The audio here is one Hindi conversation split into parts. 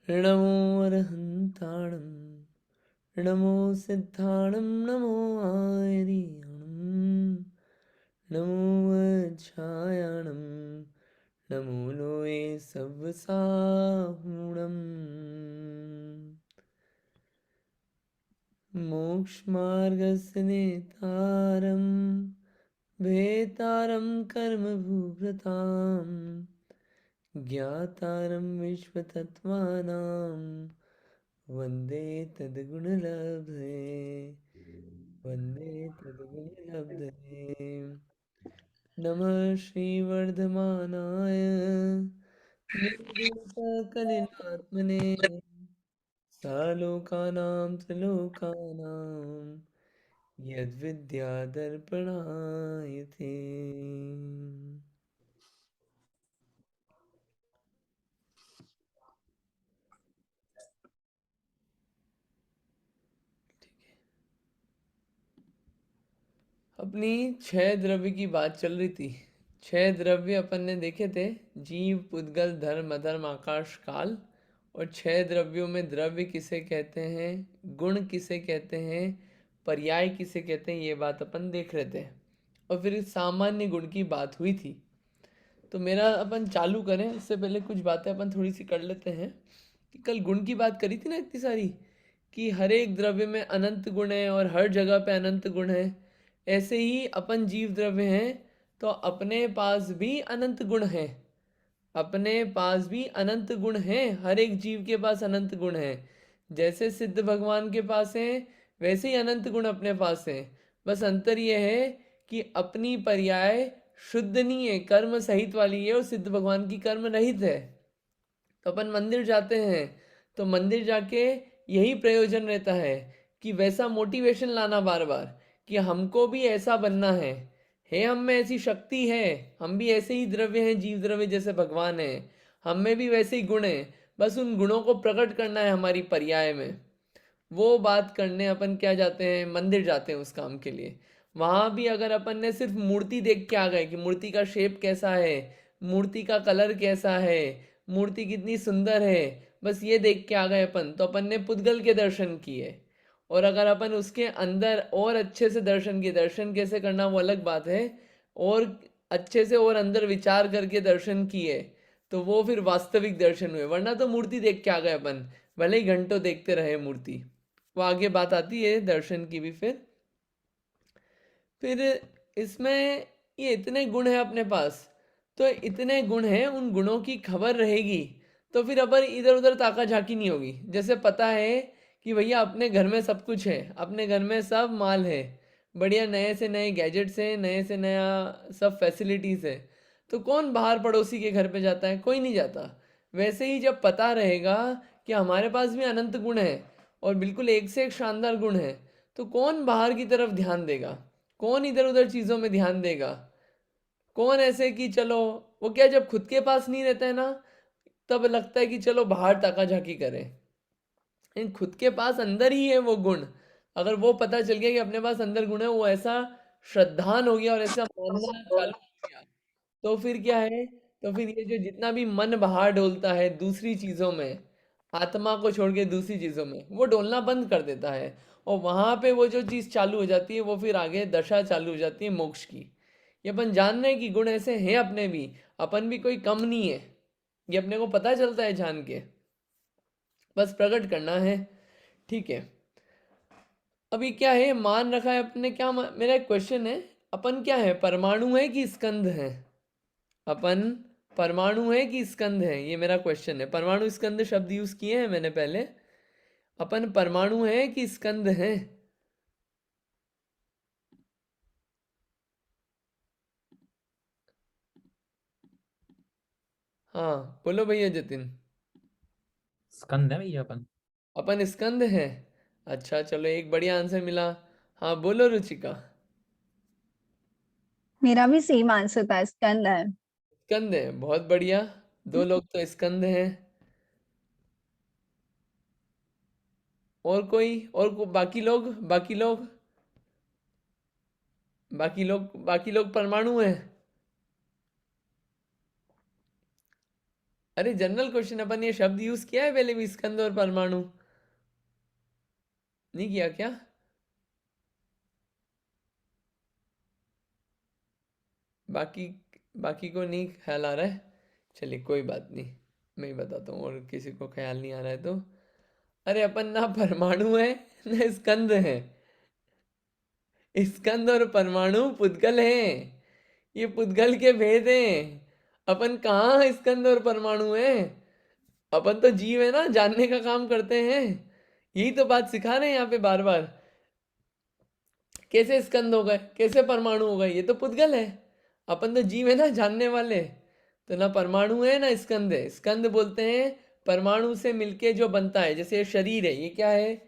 नमो अरहन्ताणं नमो सिद्धाणं नमो आयर्याणं नमो वज्रायणं नमो लोये सव्वसाहुणम् मोक्षमार्गस्य नेतारं भेतारं कर्मभूभृतां ज्ञातारं विश्वतत्त्वानां वन्दे तद्गुणलब्धे वन्दे तद्गुणलब्धे नमः श्रीवर्धमानाय निर्गुणसकलिलात्मने सालोकानां त्रिलोकानां यद्विद्यादर्पणाय ते। अपनी छह द्रव्य की बात चल रही थी। छह द्रव्य अपन ने देखे थे, जीव, पुद्गल, धर्म, अधर्म, आकाश, काल। और छह द्रव्यों में द्रव्य किसे कहते हैं, गुण किसे कहते हैं, पर्याय किसे कहते हैं, ये बात अपन देख रहे थे। और फिर सामान्य गुण की बात हुई थी। तो मेरा अपन चालू करें उससे पहले कुछ बातें अपन थोड़ी सी कर लेते हैं कि कल गुण की बात करी थी ना इतनी सारी, कि हर एक द्रव्य में अनंत गुण है और हर जगह पे अनंत गुण है। ऐसे ही अपन जीव द्रव्य हैं तो अपने पास भी अनंत गुण हैं। अपने पास भी अनंत गुण हैं, हर एक जीव के पास अनंत गुण हैं। जैसे सिद्ध भगवान के पास हैं वैसे ही अनंत गुण अपने पास हैं। बस अंतर यह है कि अपनी पर्याय शुद्ध नहीं है, कर्म सहित वाली है, और सिद्ध भगवान की कर्म रहित है। तो अपन मंदिर जाते हैं तो मंदिर जाके यही प्रयोजन रहता है कि वैसा मोटिवेशन लाना बार बार कि हमको भी ऐसा बनना है हम में ऐसी शक्ति है, हम भी ऐसे ही द्रव्य हैं, जीव द्रव्य जैसे भगवान है, हम में भी वैसे ही गुण हैं। बस उन गुणों को प्रकट करना है हमारी पर्याय में। वो बात करने अपन क्या जाते हैं, मंदिर जाते हैं उस काम के लिए। वहां भी अगर अपन ने सिर्फ मूर्ति देख के आ गए कि मूर्ति का शेप कैसा है, मूर्ति का कलर कैसा है, मूर्ति कितनी सुंदर है, बस ये देख के आ गए अपन, तो अपन ने पुद्गल के दर्शन किए। और अगर अपन उसके अंदर और अच्छे से दर्शन किए, दर्शन कैसे करना वो अलग बात है, और अच्छे से और अंदर विचार करके दर्शन किए, तो वो फिर वास्तविक दर्शन हुए। वरना तो मूर्ति देख के आ गए अपन, भले ही घंटों देखते रहे मूर्ति। वो आगे बात आती है दर्शन की भी। फिर इसमें ये इतने गुण हैं अपने पास, तो इतने गुण हैं, उन गुणों की खबर रहेगी तो फिर अपन इधर उधर ताका झाकी नहीं होगी। जैसे पता है कि भैया अपने घर में सब कुछ है, अपने घर में सब माल है, बढ़िया नए से नए गैजेट्स हैं, नए से नया सब फैसिलिटीज़ है, तो कौन बाहर पड़ोसी के घर पे जाता है, कोई नहीं जाता। वैसे ही जब पता रहेगा कि हमारे पास भी अनंत गुण है और बिल्कुल एक से एक शानदार गुण है, तो कौन बाहर की तरफ ध्यान देगा, कौन इधर उधर चीजों में ध्यान देगा, कौन ऐसे कि चलो, वो क्या जब खुद के पास नहीं रहता है ना, तब लगता है कि चलो बाहर ताका झाकी करें। इन खुद के पास अंदर ही है वो गुण, अगर वो पता चल गया कि अपने पास अंदर गुण है, वो ऐसा श्रद्धान हो गया और ऐसा मानना चालू हो गया, तो फिर क्या है, तो फिर ये जो जितना भी मन बाहर डोलता है दूसरी चीजों में, आत्मा को छोड़ के दूसरी चीजों में, वो डोलना बंद कर देता है। और वहां पे वो जो चीज चालू हो जाती है, वो फिर आगे दशा चालू हो जाती है मोक्ष की। ये अपन जान रहे हैं कि गुण ऐसे हैं अपने भी, अपन भी कोई कम नहीं है, ये अपने को पता चलता है जान के, बस प्रकट करना है। ठीक है। अभी क्या है, मान रखा है अपने, क्या मेरा एक क्वेश्चन है, अपन क्या है, परमाणु है कि स्कंध है? अपन परमाणु है कि स्कंध है, ये मेरा क्वेश्चन है। परमाणु स्कंध शब्द यूज किए हैं मैंने पहले। अपन परमाणु है कि स्कंध है? हाँ बोलो भैया जतिन। स्कंद है भैया अपन। अपन स्कंद है। अच्छा चलो, एक बढ़िया आंसर मिला। हाँ बोलो रुचिका। मेरा भी सेम आंसर था, स्कंद है। स्कंद है, बहुत बढ़िया। दो लोग तो स्कंद हैं। और कोई, बाकी लोग, बाकी लोग परमाणु हैं। अरे जनरल क्वेश्चन, अपन ये शब्द यूज किया है पहले भी, स्कंद और परमाणु, नहीं किया क्या? बाकी बाकी को नहीं ख्याल आ रहा है, चलिए कोई बात नहीं, मैं ही बताता हूँ, और किसी को ख्याल नहीं आ रहा है तो। अरे अपन ना परमाणु है ना स्कंद है, स्कंद और परमाणु पुद्गल हैं, ये पुद्गल के भेद हैं। अपन कहाँ स्कंद और परमाणु हैं, अपन तो जीव है ना, जानने का काम करते हैं, यही तो बात सिखा रहे हैं यहाँ पे बार बार। कैसे स्कंद हो गए, कैसे परमाणु हो गए, ये तो पुद्गल है, अपन तो जीव है ना, जानने वाले। तो ना परमाणु है ना स्कंद है। स्कंद बोलते हैं परमाणु से मिलके जो बनता है, जैसे ये शरीर है, ये क्या है,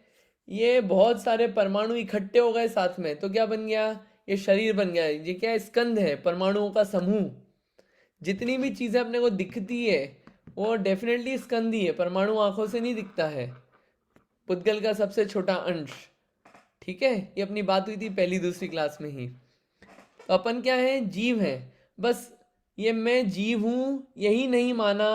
ये बहुत सारे परमाणु इकट्ठे हो गए साथ में तो क्या बन गया, ये शरीर बन गया। ये क्या है, स्कंद है, परमाणुओं का समूह। जितनी भी चीजें अपने को दिखती है वो डेफिनेटली स्कंद ही है, परमाणु आंखों से नहीं दिखता है, पुद्गल का सबसे छोटा अंश। ठीक है, ये अपनी बात हुई थी पहली दूसरी क्लास में ही। तो अपन क्या है, जीव है, बस ये मैं जीव हूं यही नहीं माना,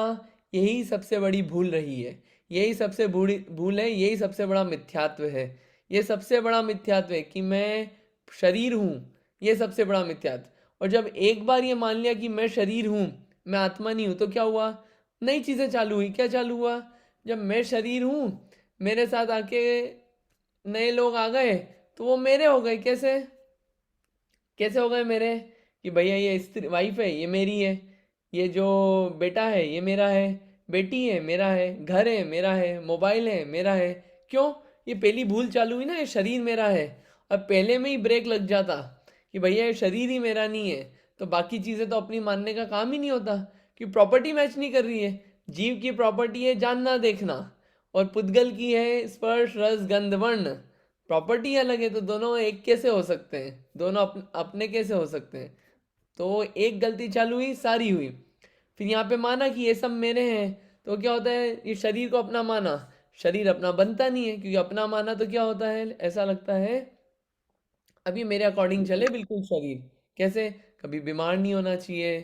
यही सबसे बड़ी भूल रही है, यही सबसे बड़ी भूल है, यही सबसे बड़ा मिथ्यात्व है। ये सबसे बड़ा मिथ्यात्व है कि मैं शरीर हूं, ये सबसे बड़ा मिथ्यात्व। और जब एक बार ये मान लिया कि मैं शरीर हूं, मैं आत्मा नहीं हूं, तो क्या हुआ, नई चीजें चालू हुई। क्या चालू हुआ, जब मैं शरीर हूं, मेरे साथ आके नए लोग आ गए तो वो मेरे हो गए। कैसे कैसे हो गए मेरे, कि भैया ये स्त्री वाइफ है ये मेरी है, ये जो बेटा है ये मेरा है, बेटी है मेरा है, घर है मेरा है, मोबाइल है मेरा है। क्यों, ये पहली भूल चालू हुई ना, ये शरीर मेरा है। अब पहले में ही ब्रेक लग जाता कि भैया ये शरीर ही मेरा नहीं है, तो बाकी चीज़ें तो अपनी मानने का काम ही नहीं होता, कि प्रॉपर्टी मैच नहीं कर रही है। जीव की प्रॉपर्टी है जानना देखना, और पुद्गल की है स्पर्श रस गंध वर्ण। प्रॉपर्टी अलग है, तो दोनों एक कैसे हो सकते हैं, दोनों अपने कैसे हो सकते हैं। तो एक गलती चालू हुई, सारी हुई। फिर यहाँ पे माना कि ये सब मेरे हैं, तो क्या होता है, ये शरीर को अपना माना, शरीर अपना बनता नहीं है, क्योंकि अपना माना तो क्या होता है, ऐसा लगता है अभी मेरे अकॉर्डिंग चले बिल्कुल शरीर। कैसे, कभी बीमार नहीं होना चाहिए,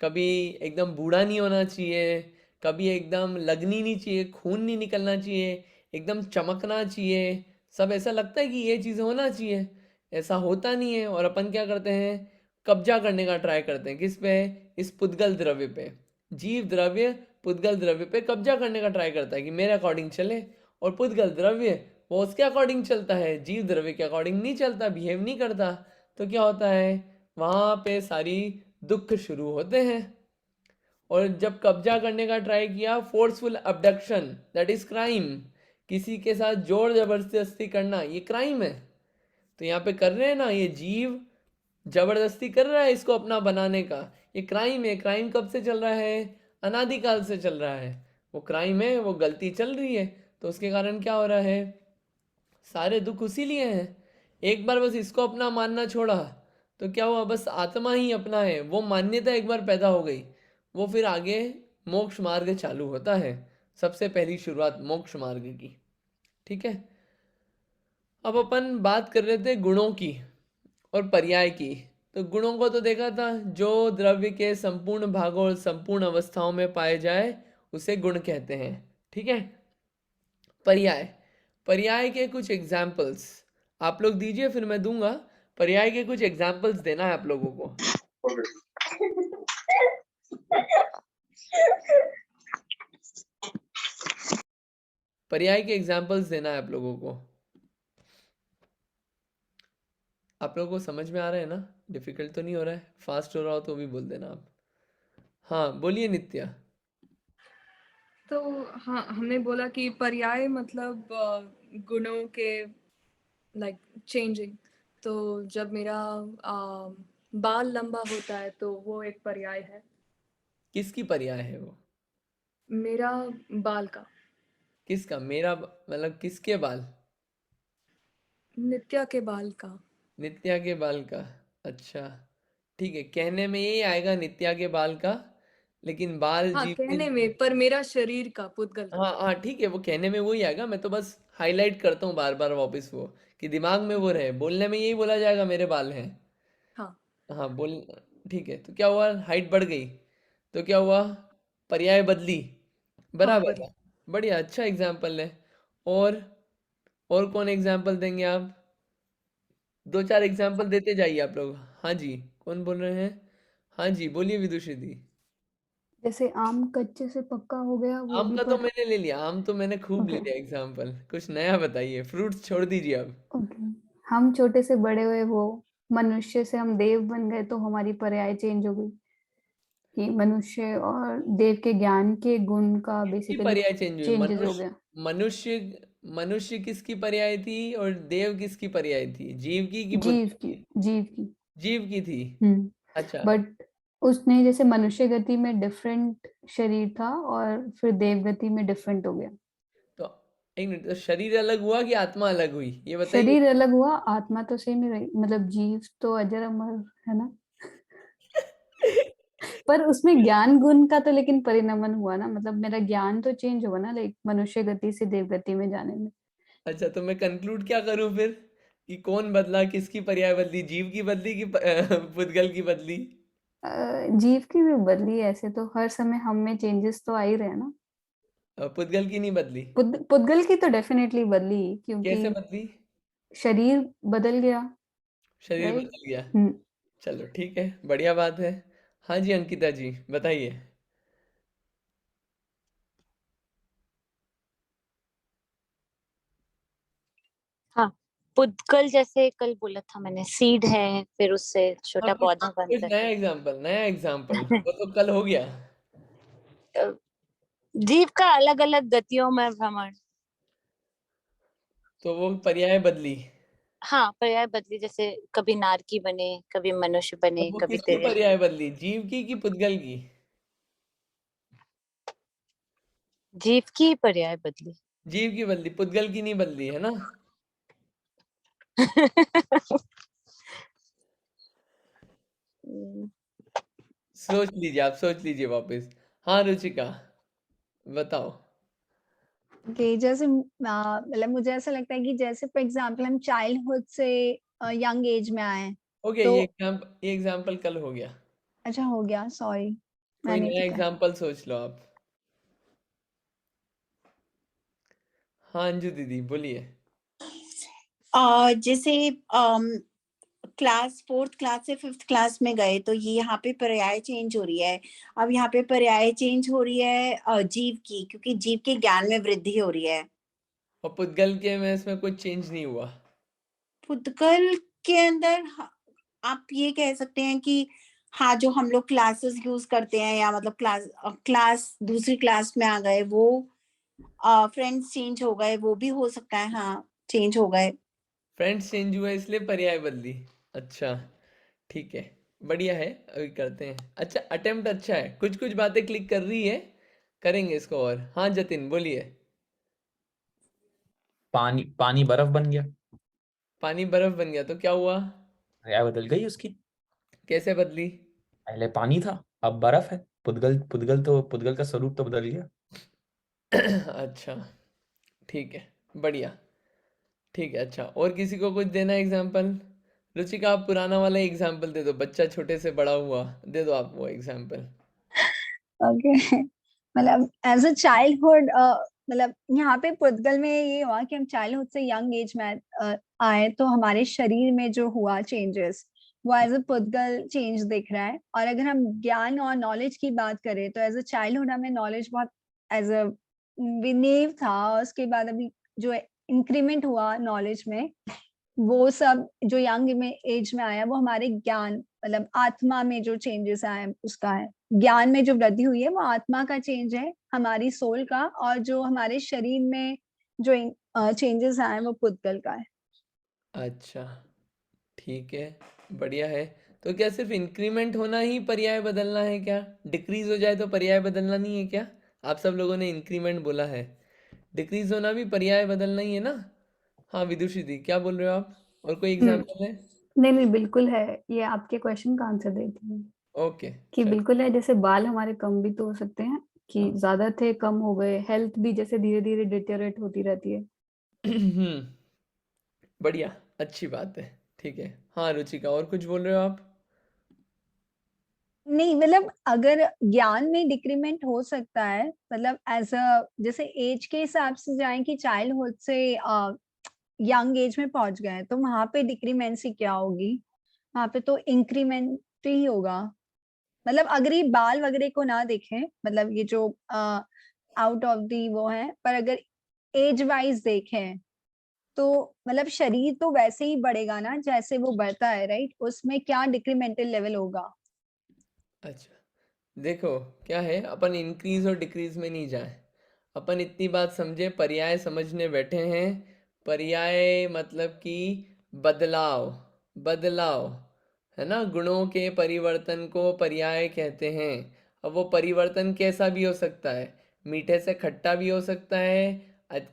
कभी एकदम बूढ़ा नहीं होना चाहिए, कभी एकदम लगनी नहीं चाहिए, खून नहीं निकलना चाहिए, एकदम चमकना चाहिए। सब ऐसा लगता है कि ये चीज़ होना चाहिए, ऐसा होता नहीं है। और अपन क्या करते हैं, कब्जा करने का ट्राई करते हैं, किस पे, इस पुद्गल द्रव्य पे। जीव द्रव्य पुद्गल द्रव्य पे कब्जा करने का ट्राई करता है कि मेरे अकॉर्डिंग चले, और पुद्गल द्रव्य वो उसके अकॉर्डिंग चलता है, जीव द्रव्य के अकॉर्डिंग नहीं चलता, बिहेव नहीं करता। तो क्या होता है, वहां पे सारी दुख शुरू होते हैं। और जब कब्जा करने का ट्राई किया, forceful abduction that is crime, किसी के साथ जोर जबरदस्ती करना ये क्राइम है। तो यहाँ पे कर रहे हैं ना, ये जीव जबरदस्ती कर रहा है इसको अपना बनाने का, ये क्राइम है। क्राइम कब से चल रहा है, अनादिकाल से चल रहा है, वो क्राइम है, वो गलती चल रही है। तो उसके कारण क्या हो रहा है, सारे दुख उसी लिए हैं। एक बार बस इसको अपना मानना छोड़ा तो क्या हुआ, बस आत्मा ही अपना है, वो मान्यता एक बार पैदा हो गई, वो फिर आगे मोक्ष मार्ग चालू होता है। सबसे पहली शुरुआत मोक्ष मार्ग की। ठीक है, अब अपन बात कर रहे थे गुणों की और पर्याय की। तो गुणों को तो देखा था, जो द्रव्य के संपूर्ण भागों और संपूर्ण अवस्थाओं में पाए जाए उसे गुण कहते हैं। ठीक है, पर्याय, पर्याय के कुछ एग्जाम्पल्स आप लोग दीजिए, फिर मैं दूंगा। पर्याय के कुछ एग्जाम्पल्स देना है आप लोगों को। पर्याय के एग्जाम्पल्स देना है आप लोगों को। आप लोगों को समझ में आ रहा है ना, डिफिकल्ट तो नहीं हो रहा है, फास्ट हो रहा हो तो भी बोल देना आप। हाँ बोलिए नित्या। तो हाँ, हमने बोला कि पर्याय मतलब गुणों के लाइक चेंजिंग। तो जब मेरा बाल लंबा होता है तो वो एक पर्याय है। किसकी पर्याय है वो, मेरा बाल का, किसका, मेरा मतलब किसके बाल, नित्या के बाल का। नित्या के बाल का। अच्छा ठीक है, कहने में यही आएगा नित्या के बाल का, लेकिन बाल हाँ, जीव के। कहने में, पर मेरा शरीर का, पुद्गल का। हाँ हाँ ठीक है, वो कहने में वही आएगा, मैं तो बस हाईलाइट करता हूँ बार बार वापस वो, कि दिमाग में वो रहे, बोलने में यही बोला जाएगा मेरे बाल हैं। हाँ, हाँ बोल, ठीक है। तो क्या हुआ, हाइट बढ़ गई तो क्या हुआ, पर्याय बदली, बराबर बढ़िया। है। बढ़िया, अच्छा एग्जाम्पल है। और कौन एग्जाम्पल देंगे आप? 2-4 एग्जाम्पल देते जाइए आप लोग। हाँ जी, कौन बोल रहे हैं? हाँ जी, बोलिए विदुषी दी। जैसे आम कच्चे से पक्का हो गया, वो आम भी का तो पर। मैंने ले लिया, आम तो मैंने खूब ले ओके। लिया एग्जाम्पल। कुछ नया बताइए, फ्रूट्स छोड़ दीजिए अब। ओके। हम छोटे से बड़े हुए, वो मनुष्य से हम देव बन गए, तो हमारी पर्याय चेंज हो गई कि मनुष्य और देव के ज्ञान के गुण का किसकी बेसिकली पर्याय चेंज हुई? चेंजेस हो मनुष्य गया। मनुष्य मनुष्य किसकी पर्याय थी और देव किसकी पर्याय थी? जीव की कि जीव बुद्ध की। की? जीव की। जीव की थी। अच्छा। बट उसने जैसे मनुष्य गति में डिफरेंट शरीर था और फिर देव गति में डिफरेंट हो गया। तो एक मिनट, तो शरीर अलग हुआ कि आत्मा अलग हुई, ये बताइए। शरीर अलग हुआ, आत्मा तो सेम ही रही, मतलब जीव तो अजर अमर है ना। पर उसमें ज्ञान गुण का तो लेकिन परिणमन हुआ ना, मतलब मेरा ज्ञान तो चेंज हुआ ना, लाइक मनुष्य गति से देव गति में जाने में। अच्छा, तो मैं कंक्लूड क्या करूं फिर कि कौन बदला, किसकी पर्याय बदली? जीव की बदली कि पुद्गल की बदली? जीव की भी बदली, ऐसे तो हर समय हम में चेंजेस तो आ ही रहे हैं ना। पुद्गल की नहीं बदली? पुद्गल की तो डेफिनेटली बदली, क्योंकि कैसे बदली? शरीर बदल गया। शरीर राइट। बदल गया। हम्म। चलो ठीक है, बढ़िया बात है। हाँ जी अंकिता जी, बताइए। हाँ, पुद्गल जैसे कल बोला था मैंने, सीड है, फिर उससे हाँ, छोटा कुछ पौधा कुछ बनता नया एग्जाम्पल, नया एग्जाम्पल, वो तो कल हो गया। है। जीव का अलग अलग गतियों में भ्रमण। तो वो पर्याय बदली। हाँ, पर्याय बदली, जैसे कभी नारकी बने, कभी मनुष्य अब बने, वो कभी किसकी तिर्यक। पर्याय बदली, जीव की कि पुद्गल की? जीव की पर्याय बदली। जीव की बदली, पुद्गल की नहीं बदली है ना? सोच लीजिए, आप सोच लीजिए वापस। हाँ रुचिका, बताओ। कि जैसे मतलब मुझे ऐसा लगता है कि जैसे फॉर एग्जांपल हम चाइल्डहुड से यंग एज में आए, हो गया, तो ये एग्जाम्पल कल हो गया। अच्छा हो गया, सॉरी कोई मैंने नया ठीक है। एग्जाम्पल सोच लो आप। हाँ अंजू दीदी बोलिए। जैसे क्लास 4th क्लास से 5th क्लास में गए तो ये यहाँ पे पर्याय चेंज हो रही है। अब यहाँ पे पर्याय चेंज हो रही है जीव की, क्योंकि जीव के ज्ञान में वृद्धि हो रही है। और पुद्गल के में इसमें कुछ चेंज नहीं हुआ? पुद्गल के अंदर आप ये कह सकते हैं कि हाँ, जो हम लोग क्लासेस यूज करते हैं, या मतलब क्लास दूसरी क्लास में आ गए, वो फ्रेंड्स चेंज हो गए, वो भी हो सकता है, हाँ चेंज हो गए। फ्रेंड्स चेंज हुआ इसलिए पर्याय बदली। अच्छा ठीक है, बढ़िया है, अभी करते हैं। अच्छा, अटेम्प्ट अच्छा है, कुछ कुछ बातें क्लिक कर रही है, करेंगे इसको और। हाँ जतिन बोलिए। पानी पानी बर्फ बन गया। पानी बर्फ बन गया तो क्या हुआ? पर्याय बदल गई उसकी। कैसे बदली? पहले पानी था, अब बर्फ है। पुद्गल का स्वरूप तो बदल गया। अच्छा ठीक है, बढ़िया। ठीक है, अच्छा और किसी को कुछ देना एग्जाम्पल? रुचिका आप पुराना वाला एग्जाम्पल दे दो, बच्चा छोटे से बड़ा हुआ, दे दो आप वो एग्जाम्पल। ओके। मतलब एज अ चाइल्डहुड, मतलब यहाँ पे पुद्गल में ये हुआ कि हम चाइल्डहुड से यंग एज में आए, तो हमारे शरीर में जो हुआ चेंजेस, वो एज अ पुद्गल चेंज दिख रहा है। और अगर हम ज्ञान और नॉलेज की बात करें, तो एज अ चाइल्डहुड हमें नॉलेज बहुत एज अ विनेव था, और उसके बाद अभी जो इंक्रीमेंट हुआ नॉलेज में, वो सब जो यंग में एज में आया, वो हमारे ज्ञान, मतलब आत्मा में जो चेंजेस आए उसका है। ज्ञान में जो वृद्धि हुई है वो आत्मा का चेंज है, हमारी सोल का। और जो हमारे शरीर में जो चेंजेस आए वो पुद्गल का है। अच्छा ठीक है, बढ़िया है। तो क्या सिर्फ इंक्रीमेंट होना ही पर्याय बदलना है क्या? डिक्रीज हो जाए तो पर्याय बदलना नहीं है क्या? आप सब लोगों ने इंक्रीमेंट बोला है, डिक्रीज होना भी पर्याय बदलना ही है ना? हाँ विदुषी दी क्या बोल रहे हो आप? और कोई एग्जाम्पल है? नहीं नहीं, बिल्कुल है। ये आपके क्वेश्चन का आंसर देती हूँ ओके कि चल। बिल्कुल है। जैसे बाल हमारे कम भी तो हो सकते हैं, कि हाँ। ज्यादा थे कम हो गए। हेल्थ भी जैसे धीरे धीरे डिटेरियोरेट होती रहती है। बढ़िया, अच्छी बात है। ठीक है, हाँ रुचिका और कुछ बोल रहे हो आप? नहीं मतलब अगर ज्ञान में डिक्रीमेंट हो सकता है, मतलब एज अ जैसे एज के हिसाब से जाएं कि चाइल्डहुड से यंग एज में पहुंच गए तो वहां पे डिक्रीमेंसी क्या होगी? वहां पे तो इंक्रीमेंट ही होगा। मतलब अगर ये बाल वगैरह को ना देखें, मतलब ये जो आउट ऑफ दी वो है, पर अगर एज वाइज देखें तो मतलब शरीर तो वैसे ही बढ़ेगा ना जैसे वो बढ़ता है, राइट? उसमें क्या डिक्रीमेंटल लेवल होगा? अच्छा, देखो क्या है, अपन इंक्रीज और डिक्रीज में नहीं जाए। अपन इतनी बात समझे, पर्याय समझने बैठे हैं। पर्याय मतलब कि बदलाव, बदलाव, है ना। गुणों के परिवर्तन को पर्याय कहते हैं। अब वो परिवर्तन कैसा भी हो सकता है, मीठे से खट्टा भी हो सकता है,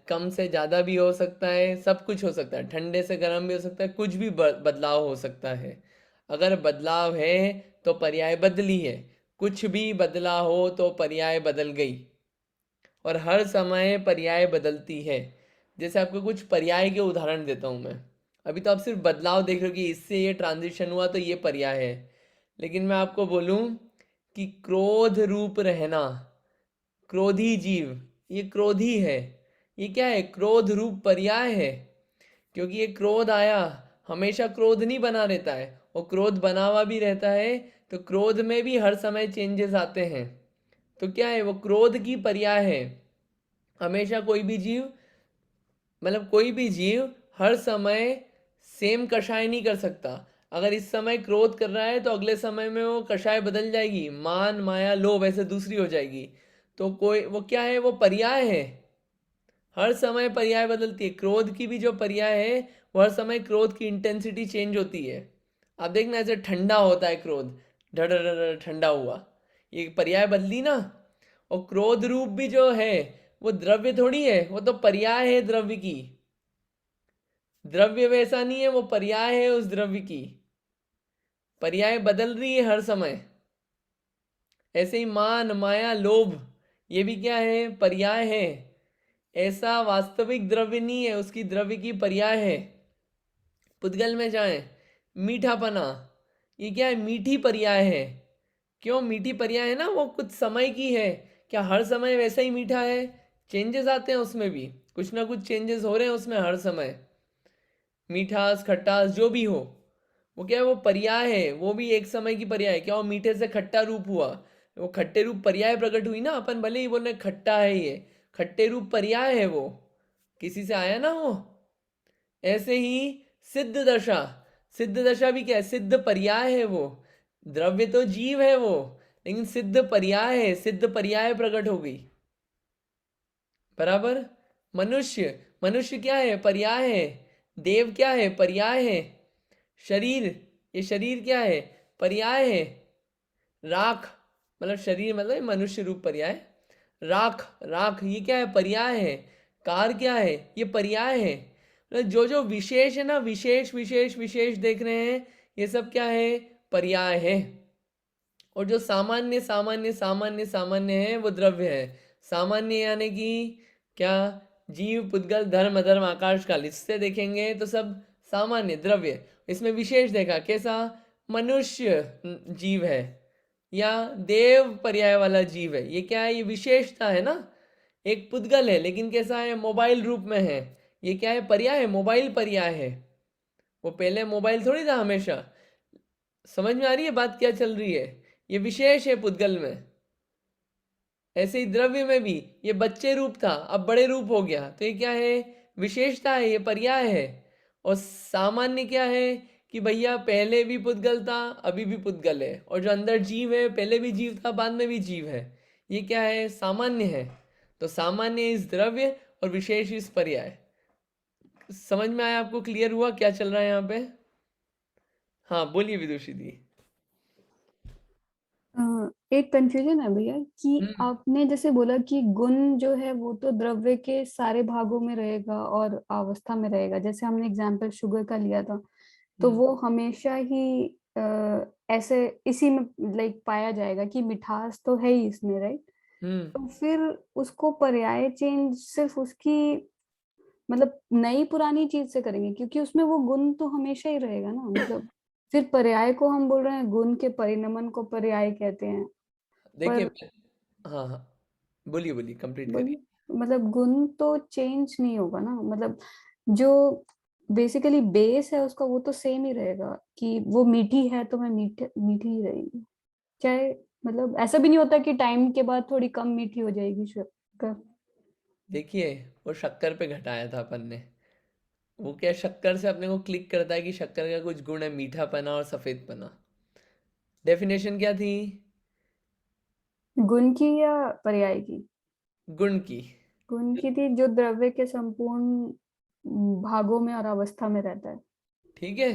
कम से ज़्यादा भी हो सकता है, सब कुछ हो सकता है, ठंडे से गर्म भी हो सकता है, कुछ भी बदलाव हो सकता है। अगर बदलाव है तो पर्याय बदली है, कुछ भी बदला हो तो पर्याय बदल गई। और हर समय पर्याय बदलती है। जैसे आपको कुछ पर्याय के उदाहरण देता हूँ मैं। अभी तो आप सिर्फ बदलाव देख रहे हो कि इससे ये ट्रांजिशन हुआ तो ये पर्याय है। लेकिन मैं आपको बोलूँ कि क्रोध रूप रहना, क्रोधी जीव, ये क्रोधी है। ये क्या है? क्रोध रूप पर्याय है। क्योंकि ये क्रोध आया, हमेशा क्रोध नहीं बना रहता है, वो क्रोध बना हुआ भी रहता है। तो क्रोध में भी हर समय चेंजेस आते हैं। तो क्या है? वो क्रोध की पर्याय है। हमेशा कोई भी जीव, मतलब कोई भी जीव हर समय सेम कषाय नहीं कर सकता। अगर इस समय क्रोध कर रहा है तो अगले समय में वो कषाय बदल जाएगी, मान माया लोभ ऐसे दूसरी हो जाएगी। तो कोई वो क्या है? वो पर्याय है। हर समय पर्याय बदलती है। क्रोध की भी जो पर्याय है वो हर समय क्रोध की इंटेंसिटी चेंज होती है। आप देखना, ऐसे ठंडा होता है क्रोध, धड़ ठंडा हुआ, ये पर्याय बदली ना। और क्रोध रूप भी जो है वो द्रव्य थोड़ी है, वो तो पर्याय है द्रव्य की। द्रव्य वैसा नहीं है, वो पर्याय है उस द्रव्य की। पर्याय बदल रही है हर समय। ऐसे ही मान माया लोभ, ये भी क्या है? पर्याय है। ऐसा वास्तविक द्रव्य नहीं है, उसकी द्रव्य की पर्याय है। पुद्गल में जाएं, मीठापना, ये क्या है? मीठी पर्याय है। क्यों मीठी पर्याय है ना? वो कुछ समय की है। क्या हर समय वैसा ही मीठा है? चेंजेस आते हैं उसमें भी, कुछ ना कुछ चेंजेस हो रहे हैं उसमें हर समय। मीठास खट्टास जो भी हो, वो क्या है? वो पर्याय है, वो भी एक समय की पर्याय है। क्या वो मीठे से खट्टा रूप हुआ, वो खट्टे रूप पर्याय प्रकट हुई ना। अपन भले ही बोले खट्टा है, ये खट्टे रूप पर्याय है, वो किसी से आया ना वो। ऐसे ही सिद्ध दशा, सिद्ध दशा भी क्या है? सिद्ध पर्याय है वो। द्रव्य तो जीव है वो, लेकिन सिद्ध पर्याय है, सिद्ध पर्याय प्रकट हो गई। बराबर। मनुष्य, मनुष्य क्या है? पर्याय है। देव क्या है? पर्याय है। शरीर, ये शरीर क्या है? पर्याय है। राख, मतलब शरीर मतलब मनुष्य रूप पर्याय। राख, राख ये क्या है? पर्याय है। कार क्या है? ये पर्याय है। मतलब जो जो विशेष है ना, विशेष विशेष विशेष देख रहे हैं, ये सब क्या है? पर्याय है। और जो सामान्य सामान्य सामान्य सामान्य है वो द्रव्य है। सामान्य यानी कि क्या? जीव पुद्गल धर्म अधर्म आकाश काल, इससे देखेंगे तो सब सामान्य द्रव्य। इसमें विशेष देखा कैसा? मनुष्य जीव है या देव पर्याय वाला जीव है, ये क्या है? ये विशेषता है ना। एक पुद्गल है लेकिन कैसा है? मोबाइल रूप में है। ये क्या है? पर्याय है, मोबाइल पर्याय है। वो पहले मोबाइल थोड़ी था हमेशा। समझ में आ रही है बात क्या चल रही है? ये विशेष है पुद्गल में। ऐसे ही द्रव्य में भी, ये बच्चे रूप था अब बड़े रूप हो गया, तो ये क्या है? विशेषता है, ये पर्याय है। और सामान्य क्या है? कि भैया पहले भी पुद्गल था, अभी भी पुद्गल है, और जो अंदर जीव है पहले भी जीव था, बाद में भी जीव है। ये क्या है? सामान्य है। तो सामान्य इस द्रव्य और विशेष इस पर्याय। समझ में आया आपको? क्लियर हुआ क्या चल रहा है यहाँ पे? हाँ बोलिए विदुषी दी। एक कंफ्यूजन है भैया कि हम्म। आपने जैसे बोला कि गुण जो है वो तो द्रव्य के सारे भागों में रहेगा और अवस्था में रहेगा। जैसे हमने एग्जांपल शुगर का लिया था, तो वो हमेशा ही ऐसे इसी में लाइक पाया जाएगा कि मिठास तो है ही इसमें, राइट? हम्म। तो फिर उसको पर्याय चेंज सिर्फ उसकी मतलब नई पुरानी चीज से करेंगे, क्योंकि उसमें वो गुण तो हमेशा ही रहेगा ना। मतलब फिर पर्याय को हम बोल रहे हैं, गुण के परिणमन को पर्याय कहते हैं। देखिए पर हाँ हाँ, बोलिए बोलिए, कंप्लीट करिए। बोलिए, मतलब गुण तो चेंज नहीं होगा ना, मतलब जो बेसिकली बेस है उसका वो तो सेम ही रहेगा, कि वो मीठी है तो मैं मीठी ही रहेगी, चाहे मतलब ऐसा भी नहीं होता कि टाइम के बाद थोड़ी कम मीठी हो जाएगी शक्कर। देखिए, वो शक्कर पे घटाया था अपन ने। वो क्या, शक्कर से अपने को क्लिक करता है कि शक्कर का कुछ गुण है, मीठापना और सफेदपना। डेफिनेशन क्या थी? गुण की या पर्याय की? गुण की। गुण की थी जो द्रव्य के संपूर्ण भागों में और अवस्था में रहता है। ठीक है,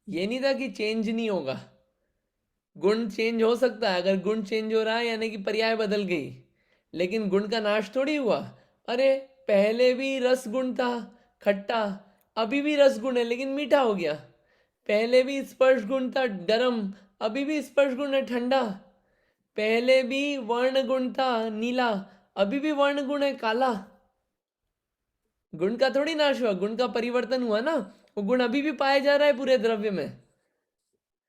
ये नहीं था कि चेंज नहीं होगा। गुण चेंज हो सकता है, अगर गुण चेंज हो रहा है यानी कि पर्याय बदल गई, लेकिन गुण का नाश थोड़ी हुआ। अरे, पहले भी रस गुण था, खट्टा, अभी भी रस गुण है लेकिन मीठा हो गया। पहले भी स्पर्श गुण था, गर्म, अभी भी स्पर्श गुण है, ठंडा। पहले भी वर्ण गुण था, नीला, अभी भी वर्ण गुण है, काला। गुण का थोड़ी नाश हुआ, गुण का परिवर्तन हुआ ना। वो गुण अभी भी पाया जा रहा है पूरे द्रव्य में।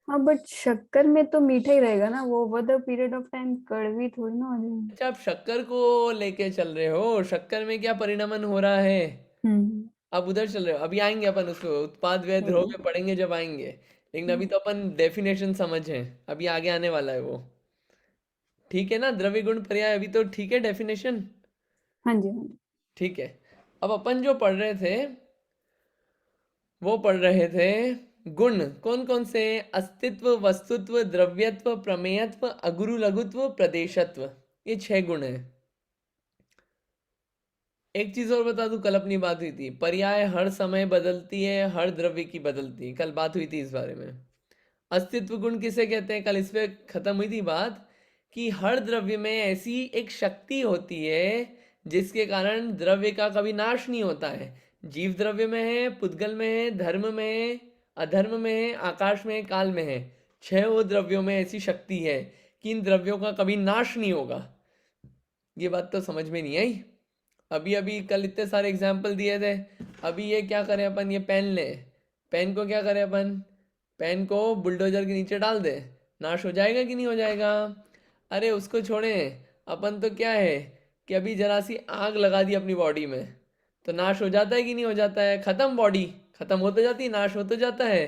हाँ, बट शक्कर में तो मीठा ही रहेगा ना, वो over the period of time कड़वी थोड़ी ना हो जाएगी। अच्छा, आप शक्कर को लेके चल रहे हो, शक्कर में क्या परिणमन हो रहा है, आप उधर चल रहे हो। अभी आएंगे अपन उस पे, उत्पाद व्यय ध्रुव में पढ़ेंगे जब आएंगे। लेकिन अभी तो अपन डेफिनेशन समझे, अभी आगे आने वाला है वो। ठीक है ना, द्रव्य गुण पर्याय अभी तो ठीक है डेफिनेशन। हाँ जी, हाँ जी। ठीक है, अब अपन जो पढ़ रहे थे वो पढ़ रहे थे गुण कौन कौन से? अस्तित्व, वस्तुत्व, द्रव्यत्व, प्रमेयत्व, अगुरु लघुत्व, प्रदेशत्व। ये 6 गुण हैं। एक चीज और बता दूं, कल अपनी बात हुई थी, पर्याय हर समय बदलती है, हर द्रव्य की बदलती है, कल बात हुई थी इस बारे में। अस्तित्व गुण किसे कहते हैं, कल इस पे खत्म हुई थी बात, कि हर द्रव्य में ऐसी एक शक्ति होती है जिसके कारण द्रव्य का कभी नाश नहीं होता है। जीव द्रव्य में है, पुद्गल में है, धर्म में है, अधर्म में है, आकाश में है, काल में है। 6 वो द्रव्यों में ऐसी शक्ति है कि इन द्रव्यों का कभी नाश नहीं होगा। ये बात तो समझ में नहीं आई? अभी अभी कल इतने सारे एग्जाम्पल दिए थे। अभी ये क्या करें अपन, ये पेन लें, पेन को क्या करें अपन, पेन को बुलडोजर के नीचे डाल दे, नाश हो जाएगा कि नहीं हो जाएगा? अरे उसको छोड़ें, अपन तो क्या है कि अभी जरा सी आग लगा दी अपनी बॉडी में, तो नाश हो जाता है कि नहीं हो जाता है? खत्म, बॉडी खत्म हो तो जाती है, नाश हो तो जाता है।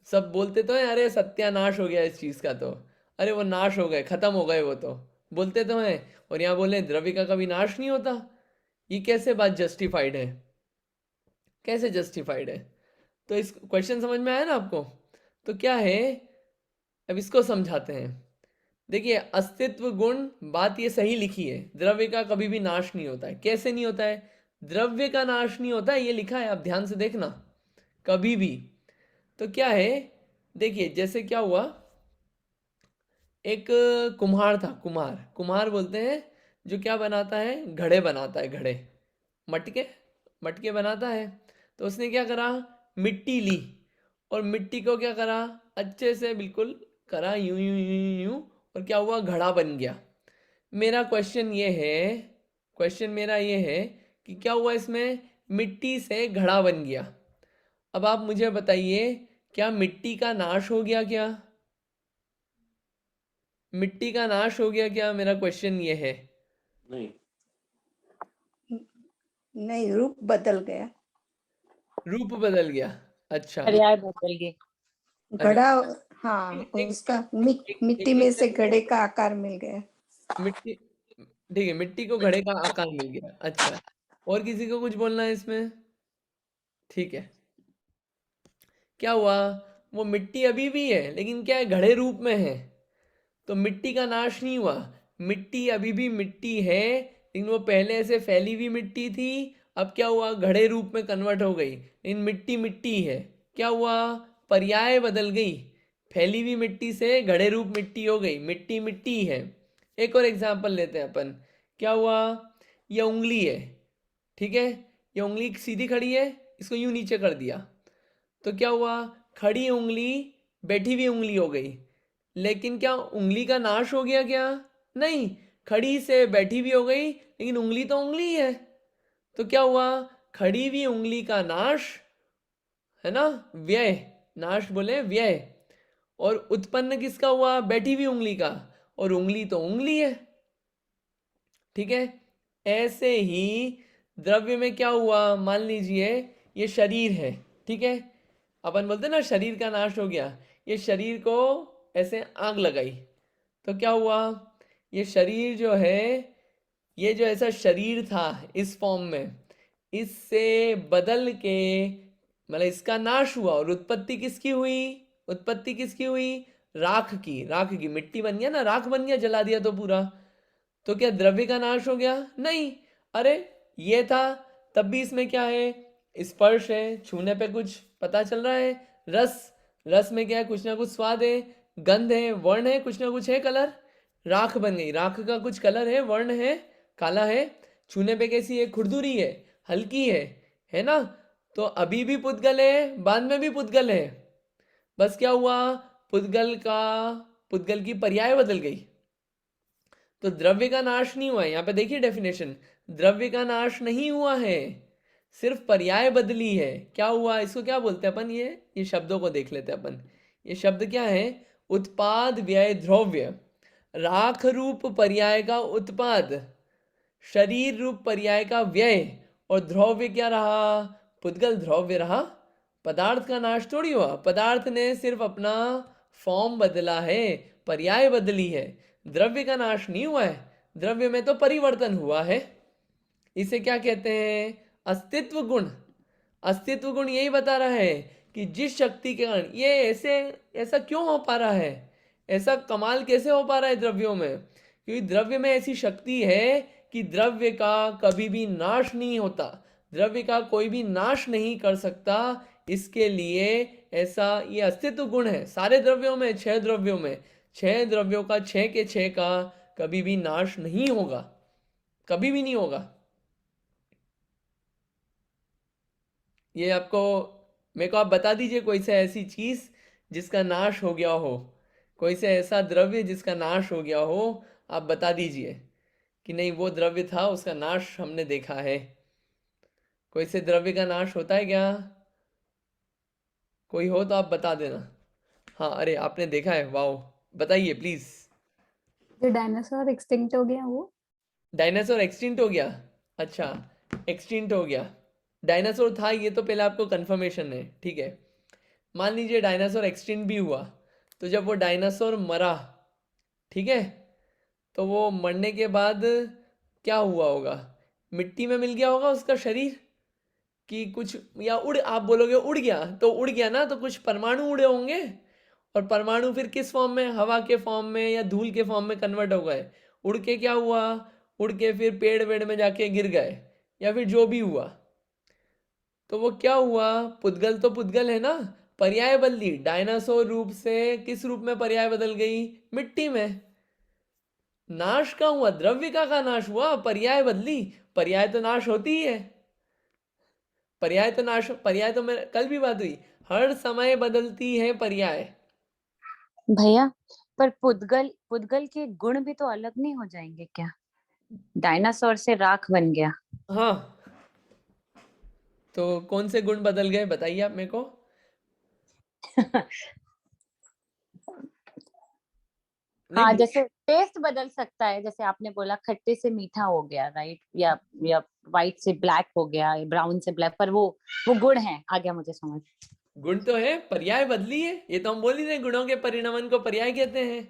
सब बोलते तो हैं अरे सत्यानाश हो गया इस चीज़ का, तो अरे वो नाश हो गए, खत्म हो गए, वो तो बोलते तो हैं। और यहाँ बोले द्रव्य का कभी नाश नहीं होता। ये कैसे बात जस्टिफाइड है? कैसे जस्टिफाइड है? तो इस क्वेश्चन समझ में आया ना आपको? तो क्या है, अब इसको समझाते हैं। देखिए, अस्तित्व गुण, बात ये सही लिखी है, द्रव्य का कभी भी नाश नहीं होता है। कैसे नहीं होता है? द्रव्य का नाश नहीं होता है, ये लिखा है, आप ध्यान से देखना, कभी भी। तो क्या है, देखिए जैसे क्या हुआ, एक कुम्हार था, कुम्हार, कुम्हार बोलते हैं जो क्या बनाता है, घड़े बनाता है, घड़े, मटके, मटके बनाता है। तो उसने क्या करा, मिट्टी ली, और मिट्टी को क्या करा, अच्छे से बिल्कुल करा, यूं यूं यूं यूं यूं, और क्या हुआ, घड़ा बन गया। मेरा क्वेश्चन ये है, क्वेश्चन मेरा ये है कि क्या हुआ इसमें, मिट्टी से घड़ा बन गया। अब आप मुझे बताइए, क्या मिट्टी का नाश हो गया क्या? मिट्टी का नाश हो गया क्या? मेरा क्वेश्चन ये है। नहीं नहीं, रूप बदल गया, रूप बदल गया, अच्छा। पर्याय बदल गए। घड़ा, हाँ, एक उसका एक मिट्टी एक में एक से घड़े का आकार मिल गया। मिट्टी, ठीक है, मिट्टी को घड़े का आकार मिल गया, अच्छा। और किसी को कुछ बोलना है इसमें? ठीक है, क्या हुआ, वो मिट्टी अभी भी है लेकिन क्या है, घड़े रूप में है। तो मिट्टी का नाश नहीं हुआ, मिट्टी अभी भी मिट्टी है, लेकिन वो पहले ऐसे फैली हुई मिट्टी थी, अब क्या हुआ, घड़े रूप में कन्वर्ट हो गई, लेकिन मिट्टी मिट्टी है। क्या हुआ, पर्याय बदल गई, फैली हुई मिट्टी से घड़े रूप मिट्टी हो गई, मिट्टी मिट्टी है। एक और एग्जाम्पल लेते हैं अपन, क्या हुआ, ये उंगली है, ठीक है, ये उंगली सीधी खड़ी है, इसको यूं नीचे कर दिया, तो क्या हुआ, खड़ी उंगली बैठी हुई उंगली हो गई। लेकिन क्या उंगली का नाश हो गया क्या? नहीं, खड़ी से बैठी भी हो गई, लेकिन उंगली तो उंगली है। तो क्या हुआ, खड़ी हुई उंगली का नाश, है ना, व्यय, नाश बोले व्यय, और उत्पन्न किसका हुआ? बैठी हुई उंगली का, और उंगली तो उंगली है, ठीक है। ऐसे ही द्रव्य में क्या हुआ? मान लीजिए ये शरीर है, ठीक है। अपन बोलते ना शरीर का नाश हो गया, ये शरीर को ऐसे आग लगाई तो क्या हुआ? ये शरीर जो है, ये जो ऐसा शरीर था इस फॉर्म में, इससे बदल के मतलब इसका नाश हुआ, और उत्पत्ति किसकी हुई? उत्पत्ति किसकी हुई? राख की। राख की, मिट्टी बन गया ना, राख बन गया, जला दिया तो पूरा। तो क्या द्रव्य का नाश हो गया? नहीं। अरे ये था, तब भी इसमें क्या है? स्पर्श है, छूने पे कुछ पता चल रहा है। रस, रस में क्या है? कुछ ना कुछ स्वाद है, गंध है, वर्ण है, कुछ ना कुछ है, कलर। राख बन गई, राख का कुछ कलर है, वर्ण है, काला है। छूने पे कैसी है? खुरदुरी है, हल्की है ना। तो अभी भी पुद्गल है, बाद में भी पुद्गल है। बस क्या हुआ? पुद्गल की पर्याय बदल गई। तो द्रव्य का नाश नहीं हुआ है। यहाँ पे देखिए डेफिनेशन, द्रव्य का नाश नहीं हुआ है, सिर्फ पर्याय बदली है। क्या हुआ? इसको क्या बोलते हैं अपन? ये शब्दों को देख लेते हैं अपन। ये शब्द क्या है? उत्पाद व्यय द्रव्य। राख रूप पर्याय का उत्पाद, शरीर रूप पर्याय का व्यय, और द्रव्य क्या रहा? पुद्गल द्रव्य रहा। पदार्थ का नाश थोड़ी हुआ, पदार्थ ने सिर्फ अपना फॉर्म बदला है, पर्याय बदली है। द्रव्य का नाश नहीं हुआ है, द्रव्य में तो परिवर्तन हुआ है। इसे क्या कहते हैं? अस्तित्व गुण। अस्तित्व गुण यही बता रहा है कि जिस शक्ति के कारण ये ऐसा क्यों हो पा रहा है, ऐसा कमाल कैसे हो पा रहा है द्रव्यों में, क्योंकि द्रव्य में ऐसी शक्ति है कि द्रव्य का कभी भी नाश नहीं होता, द्रव्य का कोई भी नाश नहीं कर सकता। इसके लिए ऐसा ये अस्तित्व गुण है सारे द्रव्यों में, 6 द्रव्यों में। 6 द्रव्यों का 6 के 6 का कभी भी नाश नहीं होगा, कभी भी नहीं होगा। ये आपको, मेरे को आप बता दीजिए कोई से ऐसी चीज जिसका नाश हो गया हो, कोई से ऐसा द्रव्य जिसका नाश हो गया हो, आप बता दीजिए कि नहीं वो द्रव्य था, उसका नाश हमने देखा है। कोई से द्रव्य का नाश होता है क्या? कोई हो तो आप बता देना। हाँ, अरे आपने देखा है, वाओ, बताइए प्लीज। जो डायनासोर एक्सटिंक्ट हो गया वो? डायनासोर एक्सटिंक्ट हो गया? अच्छा, एक्सटिंक्ट हो गया। डायनासोर था ये तो पहले आपको कंफर्मेशन है, ठीक है। मान लीजिए डायनासोर एक्सटिंक्ट भी हुआ, तो जब वो डायनासोर मरा, ठीक है, तो वो मरने के बाद क्या हुआ होगा? मिट्टी में मिल गया होगा उसका शरीर कि कुछ, या उड़, आप बोलोगे उड़ गया, तो उड़ गया ना, तो कुछ परमाणु उड़े होंगे, और परमाणु फिर किस फॉर्म में? हवा के फॉर्म में या धूल के फॉर्म में कन्वर्ट हो गए। उड़ के क्या हुआ? उड़ के फिर पेड़ वेड़ में जाके गिर गए, या फिर जो भी हुआ। तो वो क्या हुआ? पुद्गल तो पुद्गल है ना, पर्याय बदली। डायनासोर रूप से किस रूप में पर्याय बदल गई? मिट्टी में। नाश का हुआ? द्रव्य का नाश हुआ, पर्याय बदली। पर्याय तो नाश होती ही है, पर्याय तो नाश, पर्याय तो मेरे कल भी बात हुई, हर समय बदलती है पर्याय। भैया, पर पुद्गल पुद्गल के गुण भी तो अलग नहीं हो जाएंगे क्या? डायनासोर से राख बन गया। हाँ, तो कौन से गुण बदल गए बताइए आप मेरे को। हाँ, नहीं, जैसे टेस्ट बदल सकता है, जैसे आपने बोला खट्टे से मीठा हो गया, राइट, या व्हाइट से ब्लैक हो गया, ब्राउन से ब्लैक, पर वो गुण है। आ गया मुझे समझ। गुण तो है, पर्याय बदली है, ये तो हम बोल ही रहे, गुणों के परिणमन को पर्याय कहते हैं।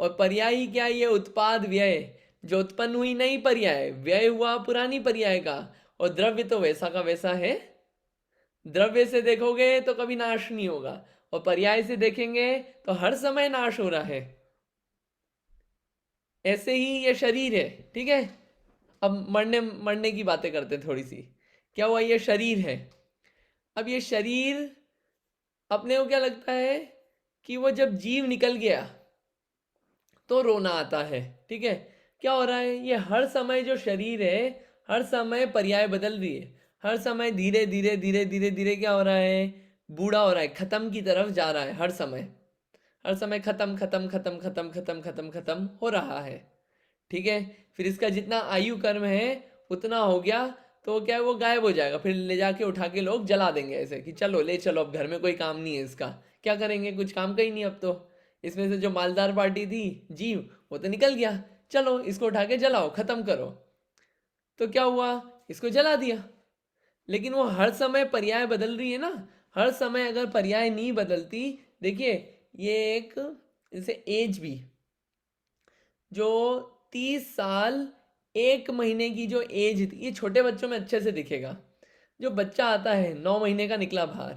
और पर्याय ही क्या? ये उत्पाद व्यय, जो उत्पन्न हुई नई पर्याय, व्यय हुआ पुरानी पर्याय का, और द्रव्य तो वैसा का वैसा है। द्रव्य से देखोगे तो कभी नाश नहीं होगा, और पर्याय से देखेंगे तो हर समय नाश हो रहा है। ऐसे ही ये शरीर है, ठीक है। अब मरने मरने की बातें करते हैं थोड़ी सी। क्या हुआ? ये शरीर है। अब ये शरीर, अपने को क्या लगता है कि वो जब जीव निकल गया तो रोना आता है, ठीक है। क्या हो रहा है? ये हर समय जो शरीर है, हर समय पर्याय बदल रही है, हर समय धीरे धीरे धीरे धीरे धीरे क्या हो रहा है? बूढ़ा हो रहा है, खत्म की तरफ जा रहा है, हर समय, हर समय खत्म खत्म खत्म खत्म खत्म खत्म खत्म हो रहा है, ठीक है। फिर इसका जितना आयु कर्म है उतना हो गया, तो क्या है वो गायब हो जाएगा, फिर ले जाके उठा के लोग जला देंगे ऐसे कि चलो ले चलो, अब घर में कोई काम नहीं है इसका, क्या करेंगे, कुछ काम का ही नहीं अब तो। इसमें से जो मालदार पार्टी थी जीव, वो तो निकल गया, चलो इसको उठा के जलाओ, खत्म करो। तो क्या हुआ, इसको जला दिया। लेकिन वो हर समय पर्याय बदल रही है ना, हर समय अगर पर्याय नहीं बदलती, देखिए ये एक जैसे एज भी, जो 30 साल 1 महीने की जो एज थी, ये छोटे बच्चों में अच्छे से दिखेगा। जो बच्चा आता है 9 महीने का निकला बाहर,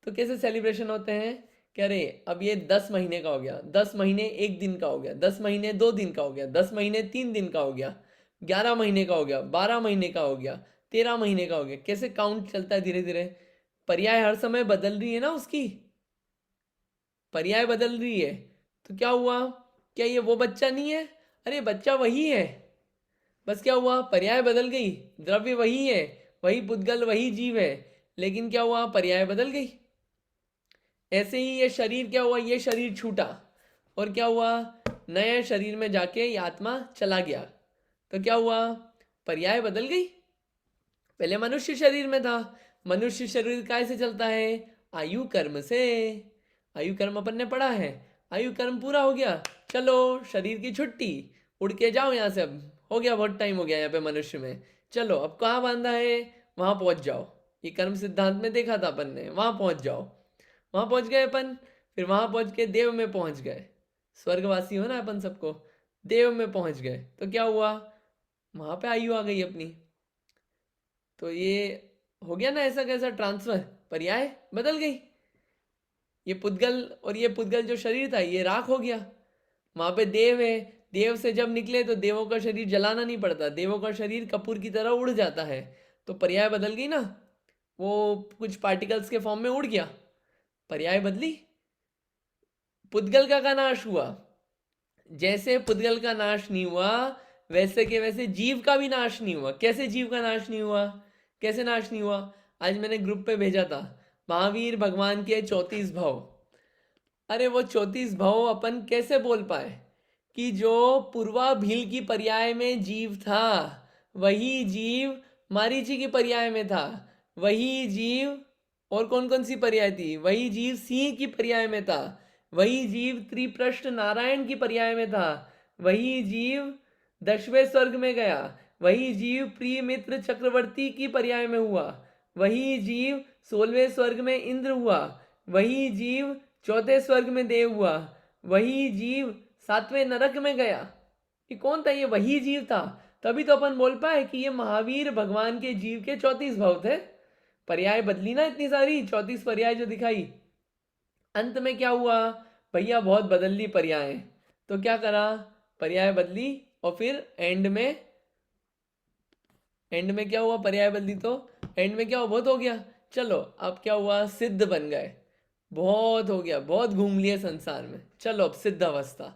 तो कैसे सेलिब्रेशन होते हैं कि अरे अब ये 10 महीने का हो गया, 10 महीने 1 दिन का हो गया, 10 महीने 2 दिन का हो गया, 10 महीने 3 दिन का हो गया, 11 महीने का हो गया, 12 महीने का हो गया, 13 महीने का हो गया। कैसे काउंट चलता है धीरे धीरे, पर्याय हर समय बदल रही है ना उसकी, पर्याय बदल रही है। तो क्या हुआ, क्या ये वो बच्चा नहीं है, अरे बच्चा वही है, बस क्या हुआ पर्याय बदल गई, द्रव्य वही है, वही पुद्गल वही जीव है, लेकिन क्या हुआ पर्याय बदल गई। ऐसे ही ये शरीर क्या हुआ, ये शरीर छूटा और क्या हुआ, नए शरीर में जाके ये आत्मा चला गया। तो क्या हुआ, पर्याय बदल गई। पहले मनुष्य शरीर में था, मनुष्य शरीर कैसे चलता है, आयु कर्म से। आयु कर्म अपन ने पढ़ा है, आयु कर्म पूरा हो गया, चलो शरीर की छुट्टी, उड़ के जाओ यहाँ से, अब हो गया बहुत टाइम हो गया यहाँ पे मनुष्य में, चलो अब कहाँ बांधा है वहां पहुंच जाओ। ये कर्म सिद्धांत में देखा था अपन ने, वहां पहुंच जाओ, वहां पहुंच गए अपन, फिर वहां पहुंच के देव में पहुंच गए, स्वर्गवासी हो ना अपन सबको, देव में पहुंच गए। तो क्या हुआ, वहां पे आयु आ गई अपनी। तो ये हो गया ना ऐसा कैसा ट्रांसफर, पर्याय बदल गई। ये पुद्गल और ये पुद्गल जो शरीर था ये राख हो गया, वहां पे देव है, देव से जब निकले तो देवों का शरीर जलाना नहीं पड़ता, देवों का शरीर कपूर की तरह उड़ जाता है। तो पर्याय बदल गई ना, वो कुछ पार्टिकल्स के फॉर्म में उड़ गया, पर्याय बदली, पुद्गल का नाश हुआ। जैसे पुद्गल का नाश नहीं हुआ, वैसे के वैसे जीव का भी नाश नहीं हुआ। कैसे जीव का नाश नहीं हुआ, कैसे नाश नहीं हुआ, आज मैंने ग्रुप पे भेजा था, महावीर भगवान के 34 भव। अरे वो 34 भव अपन कैसे बोल पाए कि जो पूर्वा भील की पर्याय में जीव था, वही जीव मारीची की पर्याय में था, वही जीव और कौन कौन सी पर्याय थी, वही जीव सिंह की पर्याय में था, वही जीव त्रिप्रष्ट नारायण की पर्याय में था, वही जीव 10वें स्वर्ग में गया, वही जीव प्रिय मित्र चक्रवर्ती की पर्याय में हुआ, वही जीव 16वें स्वर्ग में इंद्र हुआ, वही जीव 4थे स्वर्ग में देव हुआ, वही जीव 7वें नरक में गया। ये कौन था, ये वही जीव था। तभी तो अपन बोल पाए कि ये महावीर भगवान के जीव के 34 भव थे। पर्याय बदली ना इतनी सारी, 34 पर्याय जो दिखाई। अंत में क्या हुआ, भैया बहुत बदल ली पर्याय, तो क्या करा, पर्याय बदली और फिर एंड में क्या हुआ, पर्याय बदली तो एंड में क्या हुआ, बहुत हो गया, चलो अब क्या हुआ, सिद्ध बन गए, बहुत हो गया, बहुत घूम लिए संसार में, चलो अब सिद्ध अवस्था,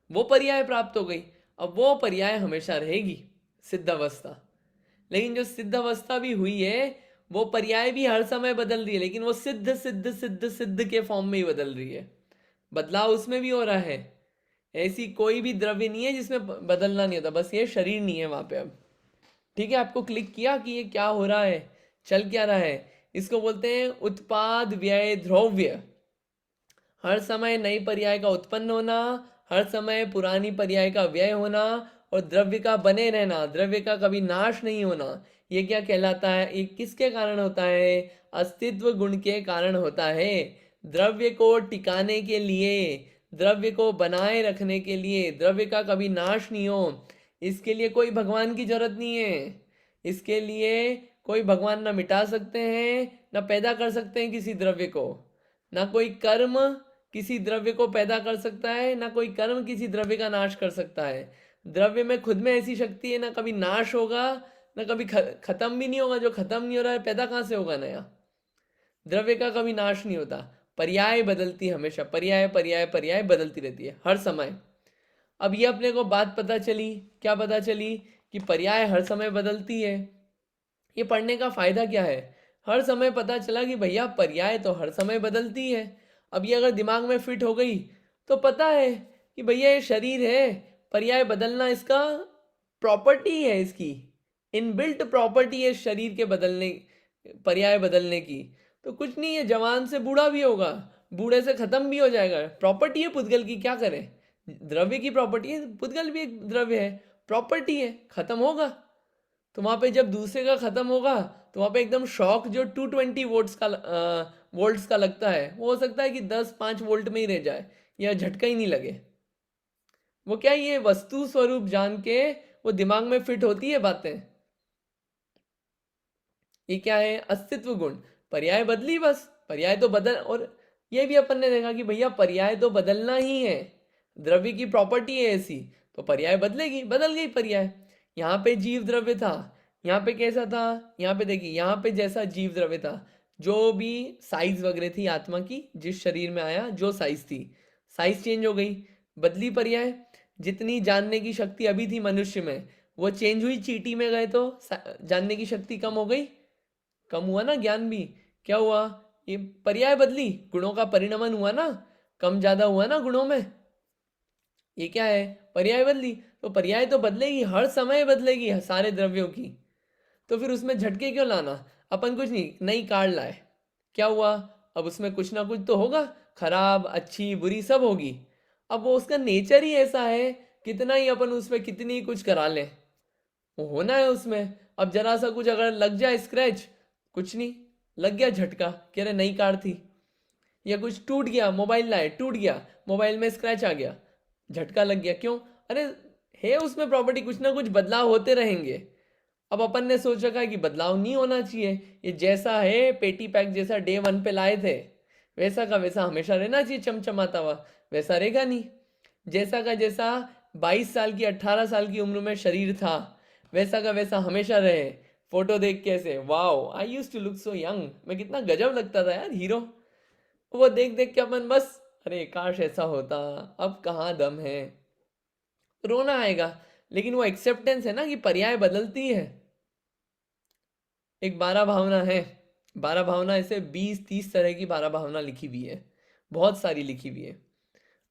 वो पर्याय प्राप्त हो गई। अब वो पर्याय हमेशा रहेगी सिद्ध अवस्था, लेकिन जो सिद्ध अवस्था भी हुई है वो पर्याय भी हर समय बदल रही है, लेकिन वो सिद्ध सिद्ध सिद्ध सिद्ध के फॉर्म में ही बदल रही है, बदलाव उसमें भी हो रहा है। ऐसी कोई भी द्रव्य नहीं है जिसमें बदलना नहीं होता, बस ये शरीर नहीं है वहां पे अब। ठीक है, आपको क्लिक किया कि ये क्या हो रहा है, चल क्या रहा है। इसको बोलते हैं उत्पाद व्यय द्रव्य। हर समय नई पर्याय का उत्पन्न होना, हर समय पुरानी पर्याय का व्यय होना और द्रव्य का बने रहना, द्रव्य का कभी नाश नहीं होना। ये क्या कहलाता है, ये किसके कारण होता है, अस्तित्व गुण के कारण होता है। द्रव्य को टिकाने के लिए, द्रव्य को बनाए रखने के लिए, द्रव्य का कभी नाश नहीं हो, इसके लिए कोई भगवान की जरूरत नहीं है। इसके लिए कोई भगवान ना मिटा सकते हैं ना पैदा कर सकते हैं किसी द्रव्य को, ना कोई कर्म किसी द्रव्य को पैदा कर सकता है, ना कोई कर्म किसी द्रव्य का नाश कर सकता है। द्रव्य में खुद में ऐसी शक्ति है, ना कभी नाश होगा ना कभी खत्म भी नहीं होगा। जो खत्म नहीं हो रहा है पैदा कहाँ से होगा नया। द्रव्य का कभी नाश नहीं होता, पर्याय बदलती हमेशा, पर्याय पर्याय पर्याय बदलती रहती है हर समय। अब ये अपने को बात पता चली, क्या पता चली कि पर्याय हर समय बदलती है। ये पढ़ने का फायदा क्या है, हर समय पता चला कि भैया पर्याय तो हर समय बदलती है। अब ये अगर दिमाग में फिट हो गई तो पता है कि भैया ये शरीर है, पर्याय बदलना इसका प्रॉपर्टी है, इसकी इनबिल्ट प्रॉपर्टी है शरीर के बदलने, पर्याय बदलने की। तो कुछ नहीं है, जवान से बूढ़ा भी होगा, बूढ़े से खत्म भी हो जाएगा। प्रॉपर्टी है पुद्गल की, क्या करें, द्रव्य की प्रॉपर्टी है, पुद्गल भी एक द्रव्य है, प्रॉपर्टी है, खत्म होगा। तो वहां पे जब दूसरे का खत्म होगा तो वहां पे एकदम शॉक जो 220 वोल्ट्स का लगता है, वो हो सकता है कि 10-5 वोल्ट में ही रह जाए या झटका ही नहीं लगे। वो क्या, ये वस्तु स्वरूप जान के वो दिमाग में फिट होती है बातें। ये क्या है, अस्तित्व गुण। पर्याय बदली बस, पर्याय तो बदल, और ये भी अपन ने देखा कि भैया पर्याय तो बदलना ही है, द्रव्य की प्रॉपर्टी है ऐसी, तो पर्याय बदलेगी, बदल गई पर्याय। यहाँ पे जीव द्रव्य था, यहाँ पे कैसा था, यहाँ पे देखिए, यहाँ पे जैसा जीव द्रव्य था, जो भी साइज वगैरह थी आत्मा की, जिस शरीर में आया जो साइज थी, साइज चेंज हो गई, बदली पर्याय। जितनी जानने की शक्ति अभी थी मनुष्य में, वो चेंज हुई, चींटी में गए तो जानने की शक्ति कम हो गई, कम हुआ ना ज्ञान भी। क्या हुआ, ये पर्याय बदली, गुणों का परिणमन हुआ ना, कम ज्यादा हुआ ना गुणों में, ये क्या है, पर्याय बदली। तो पर्याय तो बदलेगी, हर समय बदलेगी सारे द्रव्यों की, तो फिर उसमें झटके क्यों लाना। अपन कुछ नहीं, नई कार लाए, क्या हुआ, अब उसमें कुछ ना कुछ तो होगा, खराब अच्छी बुरी सब होगी। अब वो उसका नेचर ही ऐसा है, कितना ही अपन उसमें कितनी ही कुछ करा लें, वो होना है उसमें। अब जरा सा कुछ अगर लग जाए स्क्रैच, कुछ नहीं, लग गया झटका, कह रहे नई कार थी। या कुछ टूट गया, मोबाइल लाए टूट गया, मोबाइल में स्क्रैच आ गया, झटका लग गया, क्यों, अरे है उसमें प्रॉपर्टी, कुछ ना कुछ बदलाव होते रहेंगे। अब अपन ने सोच रखा है कि बदलाव नहीं होना चाहिए, ये जैसा है पेटी पैक जैसा डे 1 पे लाए थे, वैसा का वैसा हमेशा रहना चाहिए, चमचमाता हुआ, वैसा रहेगा नहीं। जैसा का जैसा 22 साल की 18 साल की उम्र में शरीर था, वैसा का वैसा हमेशा रहे। फोटो देख कैसे, wow I used to look so young, मैं कितना गजब लगता था यार, हीरो। वो देख देख के अपन बस, अरे काश ऐसा होता, अब कहाँ दम है, रोना आएगा। लेकिन वो एक्सेप्टेंस है ना कि पर्याय बदलती है। एक 12 भावना है, 12 भावना ऐसे 20-30 तरह की 12 भावना लिखी हुई है, बहुत सारी लिखी हुई है।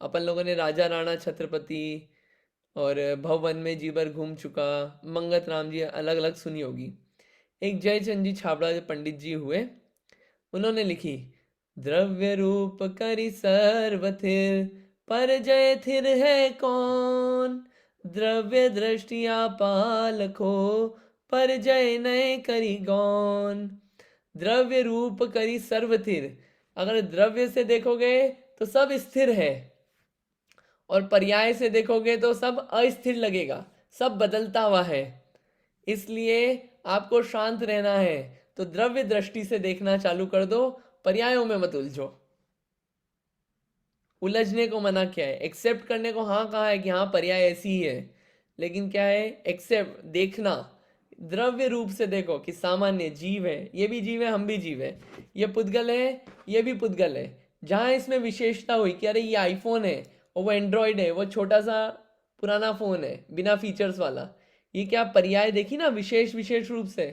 अपन लोगों ने राजा राणा छत्रपति और भवन में जी भर घूम चुका, मंगत राम जी अलग अलग सुनी होगी। एक जयचंद जी छाबड़ा जो पंडित जी हुए, उन्होंने लिखी, द्रव्य रूप करि सर्व थिर, पर जय थिर है कौन, द्रव्य दृष्टिया पालखो, पर जय नय करी गौन। द्रव्य रूप करी सर्व थिर, अगर द्रव्य से देखोगे तो सब स्थिर है, और पर्याय से देखोगे तो सब अस्थिर लगेगा, सब बदलता हुआ है। इसलिए आपको शांत रहना है, तो द्रव्य दृष्टि से देखना चालू कर दो, पर्यायों में मत उलझो। उलझने को मना किया है, एक्सेप्ट करने को हाँ कहा है कि हाँ पर्याय ऐसी ही है, लेकिन क्या है, एक्सेप्ट देखना, द्रव्य रूप से देखो कि सामान्य जीव है, ये भी जीव है, हम भी जीव है, ये पुद्गल है, ये भी पुद्गल है। जहां इसमें विशेषता हुई कि अरे ये आईफोन है और वो एंड्रॉयड है, वो छोटा सा पुराना फोन है बिना फीचर्स वाला, ये क्या पर्याय देखी ना, विशेष विशेष रूप से,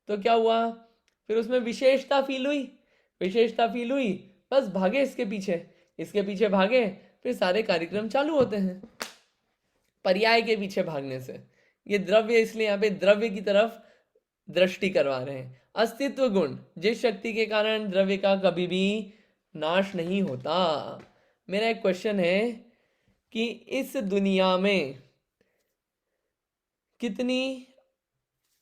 तो क्या हुआ, फिर उसमें विशेषता फील हुई, विशेषता फील हुई, बस भागे इसके पीछे भागे, फिर सारे कार्यक्रम चालू होते हैं पर्याय के पीछे भागने से। ये द्रव्य, इसलिए यहाँ पे द्रव्य की तरफ दृष्टि करवा रहे हैं। अस्तित्व गुण, जिस शक्ति के कारण द्रव्य का कभी भी नाश नहीं होता। मेरा एक क्वेश्चन है कि इस दुनिया में कितनी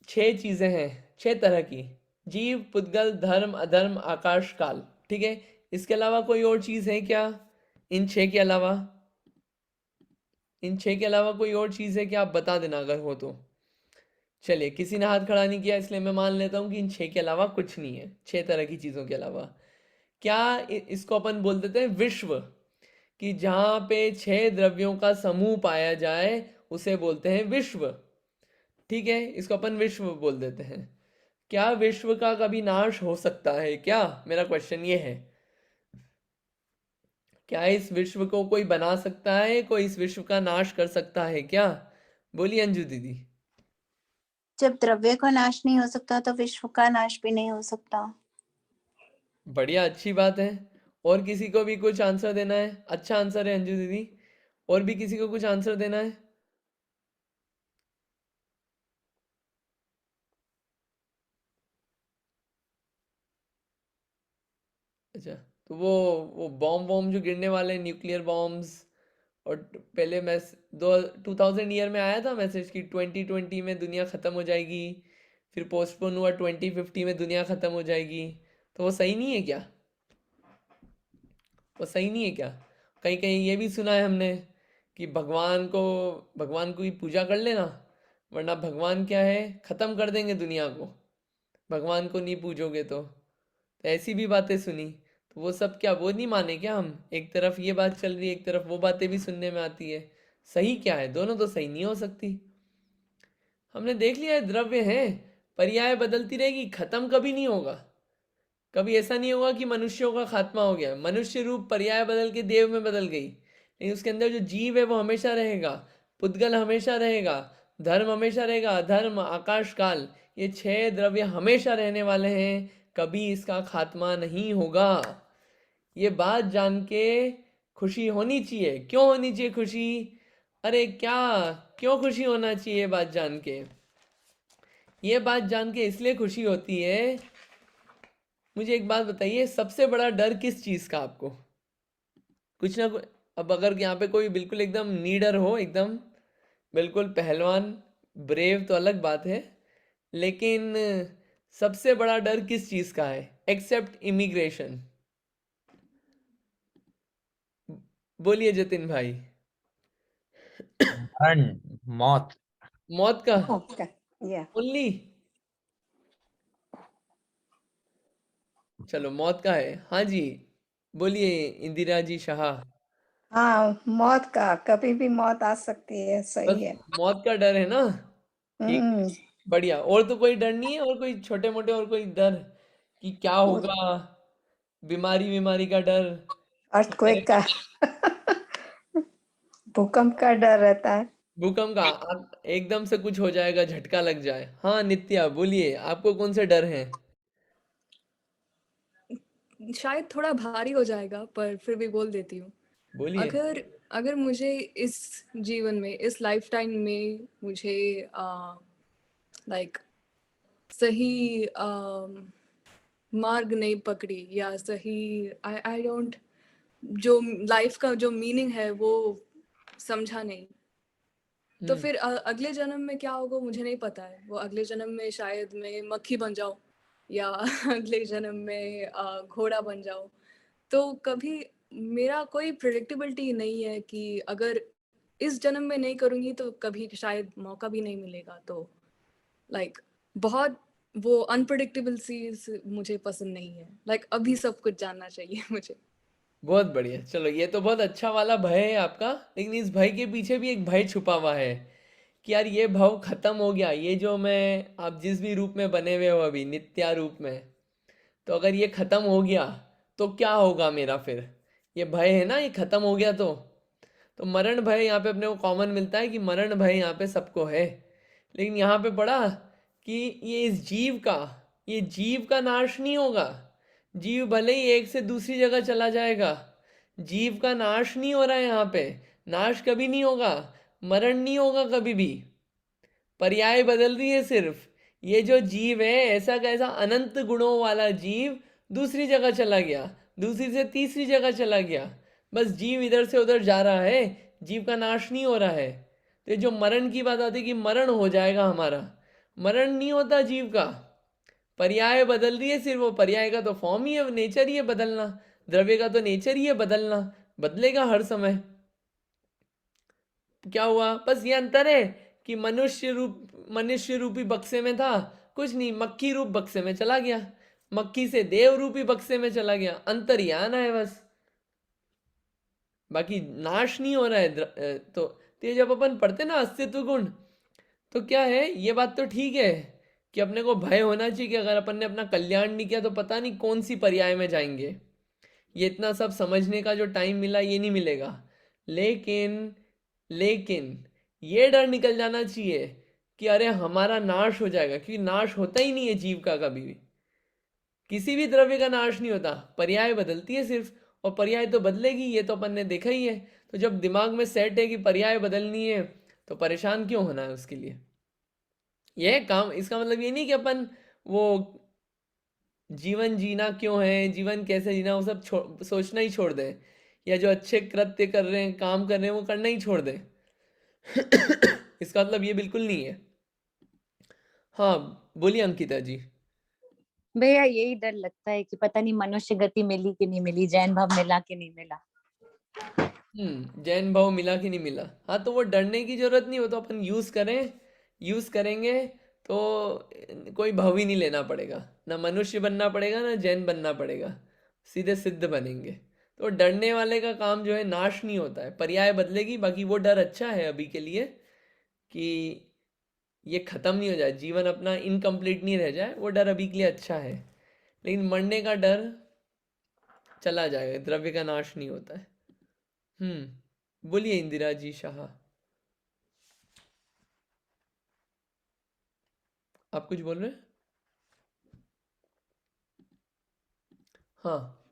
6 चीजें हैं, 6 तरह की, जीव, पुद्गल, धर्म, अधर्म, आकाश, काल, ठीक है, इसके अलावा कोई और चीज है क्या, इन 6 के अलावा, इन 6 के अलावा कोई और चीज है क्या, आप बता देना अगर हो तो। चलिए, किसी ने हाथ खड़ा नहीं किया, इसलिए मैं मान लेता हूँ कि इन 6 के अलावा कुछ नहीं है, 6 तरह की चीजों के अलावा। क्या इसको अपन बोल देते हैं विश्व, कि जहां पे 6 द्रव्यों का समूह पाया जाए उसे बोलते हैं विश्व, ठीक है, इसको अपन विश्व बोल देते हैं। क्या विश्व का कभी नाश हो सकता है क्या, मेरा क्वेश्चन ये है। क्या इस विश्व को कोई बना सकता है, कोई इस विश्व का नाश कर सकता है क्या, बोलिए अंजू दीदी। जब द्रव्य का नाश नहीं हो सकता तो विश्व का नाश भी नहीं हो सकता। बढ़िया, अच्छी बात है। और किसी को भी कुछ आंसर देना है, अच्छा आंसर है अंजू दीदी, और भी किसी को कुछ आंसर देना है। अच्छा, तो वो बॉम्ब वॉम्ब जो गिरने वाले न्यूक्लियर बॉम्ब्स, और पहले 2000 ईयर में आया था मैसेज कि 2020 में दुनिया ख़त्म हो जाएगी, फिर पोस्टपोन हुआ 2050 में दुनिया ख़त्म हो जाएगी। तो वो सही नहीं है क्या? वो सही नहीं है क्या? कहीं कहीं ये भी सुना है हमने कि भगवान को ही पूजा कर लेना, वरना भगवान क्या है, ख़त्म कर देंगे दुनिया को, भगवान को नहीं पूजोगे तो ऐसी भी बातें सुनी। तो वो सब क्या, वो नहीं माने क्या हम? एक तरफ ये बात चल रही है, एक तरफ वो बातें भी सुनने में आती है। सही क्या है? दोनों तो सही नहीं हो सकती। हमने देख लिया है, द्रव्य है, पर्याय बदलती रहेगी, खत्म कभी नहीं होगा। कभी ऐसा नहीं होगा कि मनुष्यों का खात्मा हो गया। मनुष्य रूप पर्याय बदल के देव में बदल गई, लेकिन उसके अंदर जो जीव है वो हमेशा रहेगा, पुद्गल हमेशा रहेगा, धर्म हमेशा रहेगा, अधर्म, आकाश काल, ये 6 द्रव्य हमेशा रहने वाले हैं, कभी इसका खात्मा नहीं होगा। ये बात जान के खुशी होनी चाहिए। क्यों होनी चाहिए खुशी? अरे क्या, क्यों खुशी होना चाहिए ये बात जान के? ये बात जान के इसलिए खुशी होती है। मुझे एक बात बताइए, सबसे बड़ा डर किस चीज़ का आपको? कुछ ना कुछ। अब अगर यहाँ पे कोई बिल्कुल एकदम नीडर हो, एकदम बिल्कुल पहलवान, ब्रेव, तो अलग बात है, लेकिन सबसे बड़ा डर किस चीज़ का है एक्सेप्ट इमिग्रेशन? बोलिए जतिन भाई। मरण, मौत। मौत का? Okay. Yeah. ओनली? चलो मौत का है। हाँ जी, बोलिए इंदिरा जी शाह। हाँ, मौत का, कभी भी मौत आ सकती है, बस सही है। मौत का डर है ना? ठीक है, हम्म बढ़िया। और तो कोई डर नहीं है? और कोई छोटे मोटे और कोई डर कि क्या वो होगा? बीमारी बीमारी का डर? अर्थक्वेक का भूकंप का डर रहता है। भूकंप का? एकदम से कुछ हो जाएगा, झटका लग जाए। हाँ नित्या बोलिए, आपको कौन से डर हैं? शायद थोड़ा भारी हो जाएगा पर फिर भी बोल देती हूँ। बोलिए। अगर अगर मुझे इस जीवन में, इस लाइफ टाइम में मुझे लाइक सही मार्ग नहीं पकड़ी, या सही आई डोंट, जो लाइफ का जो मीनिंग है वो समझा नहीं, तो फिर अगले जन्म में क्या होगा मुझे नहीं पता है। वो अगले जन्म में शायद मैं मक्खी बन जाऊं, या अगले जन्म में घोड़ा बन जाऊं। तो कभी मेरा कोई प्रिडिक्टेबिलिटी नहीं है कि अगर इस जन्म में नहीं करूंगी तो कभी शायद मौका भी नहीं मिलेगा। तो लाइक बहुत वो अनप्रिडिक्टेबल चीज मुझे पसंद नहीं है। लाइक अभी सब कुछ जानना चाहिए मुझे। बहुत बढ़िया। चलो ये तो बहुत अच्छा वाला भय है आपका, लेकिन इस भय के पीछे भी एक भय छुपा हुआ है कि यार ये भाव खत्म हो गया, ये जो मैं, आप जिस भी रूप में बने हुए हो अभी, नित्या रूप में, तो अगर ये खत्म हो गया तो क्या होगा मेरा फिर? ये भय है ना, ये खत्म हो गया तो मरण भय यहाँ पे अपने को कॉमन मिलता है कि मरण भय यहाँ पे सबको है। लेकिन यहाँ पे पढ़ा कि ये इस जीव का नाश नहीं होगा। जीव भले ही एक से दूसरी जगह चला जाएगा, जीव का नाश नहीं हो रहा है यहाँ पे। नाश कभी नहीं होगा, मरण नहीं होगा कभी भी, पर्याय बदल रही है सिर्फ। ये जो जीव है, ऐसा कैसा अनंत गुणों वाला जीव दूसरी जगह चला गया, दूसरी से तीसरी जगह चला गया, बस जीव इधर से उधर जा रहा है, जीव का नाश नहीं हो रहा है। तो ये जो मरण की बात आती है कि मरण हो जाएगा हमारा, मरण नहीं होता जीव का, पर्याय बदल रही है सिर्फ। वो पर्याय का तो फॉर्म ही है, नेचर ही है बदलना, द्रव्य का तो नेचर ही है बदलना, बदलेगा हर समय। क्या हुआ? बस ये अंतर है कि मनुष्य रूपी बक्से में था, कुछ नहीं, मक्खी रूप बक्से में चला गया, मक्खी से देव रूपी बक्से में चला गया, अंतर ही आना है बस, बाकी नाश नहीं हो रहा है। तो ये जब अपन पढ़ते ना अस्तित्व गुण, तो क्या है, ये बात तो ठीक है कि अपने को भय होना चाहिए कि अगर अपन ने अपना कल्याण नहीं किया तो पता नहीं कौन सी पर्याय में जाएंगे। ये इतना सब समझने का जो टाइम मिला ये नहीं मिलेगा। लेकिन ये डर निकल जाना चाहिए कि अरे हमारा नाश हो जाएगा, क्योंकि नाश होता ही नहीं है जीव का कभी भी, किसी भी द्रव्य का नाश नहीं होता, पर्याय बदलती है सिर्फ, और पर्याय तो बदलेगी, ये तो अपन ने देखा ही है। तो जब दिमाग में सेट है कि पर्याय बदलनी है, तो परेशान क्यों होना है उसके लिए? यह काम, इसका मतलब ये नहीं कि अपन वो जीवन जीना क्यों है, जीवन कैसे जीना, वो सब सोचना ही छोड़ दें, या जो अच्छे कृत्य कर रहे हैं, काम कर रहे हैं, वो करना ही छोड़ दें। इसका मतलब ये बिल्कुल नहीं है। हाँ, बोलिए अंकिता जी। भैया यही डर लगता है कि पता नहीं मनुष्य गति मिली कि नहीं मिली, जैन भाव मिला कि नहीं मिला। जैन भाव मिला कि नहीं मिला। हाँ, तो वो डरने की जरूरत नहीं, हो तो अपन यूज करेंगे तो कोई भाव ही नहीं लेना पड़ेगा, ना मनुष्य बनना पड़ेगा ना जैन बनना पड़ेगा, सीधे सिद्ध बनेंगे। तो डरने वाले का काम जो है नाश नहीं होता है, पर्याय बदलेगी। बाकी वो डर अच्छा है अभी के लिए कि ये खत्म नहीं हो जाए, जीवन अपना इनकम्प्लीट नहीं रह जाए, वो डर अभी के लिए अच्छा है। लेकिन मरने का डर चला जाएगा, द्रव्य का नाश नहीं होता है। बोलिए इंदिरा जी शाह, आप कुछ बोल रहे हैं? हाँ,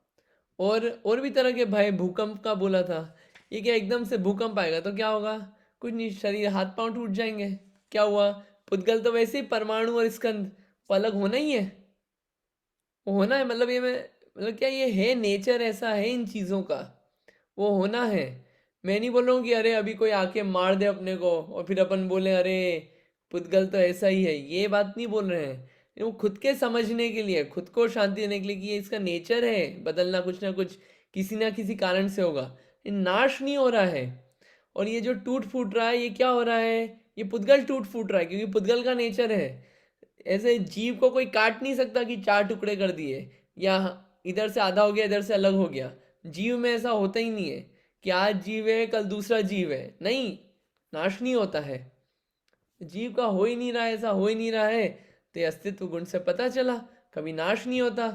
और भी तरह के भय, भूकंप का बोला था। ये क्या एकदम से भूकंप आएगा तो क्या होगा? कुछ नहीं, शरीर हाथ पांव टूट जाएंगे। क्या हुआ? पुद्गल तो वैसे ही परमाणु और स्कंद वो अलग होना ही है, वो होना है। मतलब ये मतलब क्या ये है, नेचर ऐसा है इन चीज़ों का, वो होना है। मैं नहीं बोल रहा हूँ कि अरे अभी कोई आके मार दे अपने को और फिर अपन बोले अरे पुद्गल तो ऐसा ही है, ये बात नहीं बोल रहे हैं। वो खुद के समझने के लिए, खुद को शांति देने के लिए कि ये इसका नेचर है, बदलना कुछ ना कुछ किसी ना किसी कारण से होगा। ये नाश नहीं हो रहा है। और ये जो टूट फूट रहा है, ये क्या हो रहा है? ये पुद्गल टूट फूट रहा है, क्योंकि पुद्गल का नेचर है। ऐसे जीव को कोई काट नहीं सकता कि 4 टुकड़े कर दिए, या इधर से आधा हो गया इधर से अलग हो गया। जीव में ऐसा होता ही नहीं है कि आज जीव है कल दूसरा जीव है, नहीं, नाश नहीं होता है। जीव का हो ही नहीं रहा है, ऐसा हो ही नहीं रहा है। तो ये अस्तित्व गुण से पता चला, कभी नाश नहीं होता,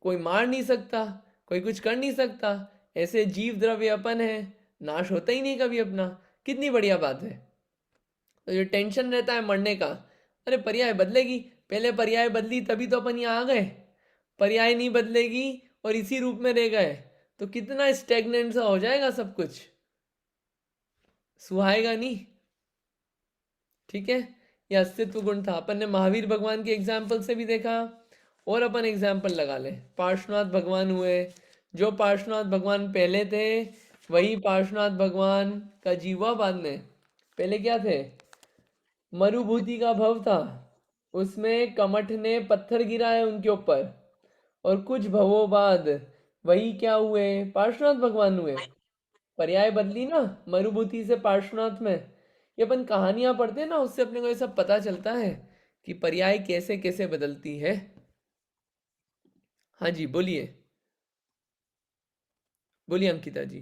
कोई मार नहीं सकता, कोई कुछ कर नहीं सकता। ऐसे जीव द्रव्य अपन है, नाश होता ही नहीं कभी अपना। कितनी बढ़िया बात है। तो जो टेंशन रहता है मरने का, अरे पर्याय बदलेगी, पहले पर्याय बदली तभी तो अपन यहाँ आ गए। पर्याय नहीं बदलेगी और इसी रूप में रह गए तो कितना स्टेगनेंट सा हो जाएगा सब कुछ, सुहाएगा नहीं। ठीक है, यह अस्तित्व गुण था। अपन ने महावीर भगवान के एग्जाम्पल से भी देखा, और अपन एग्जाम्पल लगा ले। पार्श्वनाथ भगवान हुए, जो पार्श्वनाथ भगवान पहले थे वही पार्श्वनाथ भगवान का जीवा बाद में। पहले क्या थे? मरुभूति का भव था, उसमें कमठ ने पत्थर गिराए उनके ऊपर, और कुछ भवों बाद वही क्या हुए? पार्श्वनाथ भगवान हुए। पर्याय बदली ना, मरुभूति से पार्श्वनाथ में। ये अपन कहानियां पढ़ते हैं ना, उससे अपने को ये सब पता चलता है कि पर्याय कैसे कैसे बदलती है। हाँ जी, बोलिए बोलिए अंकिता जी।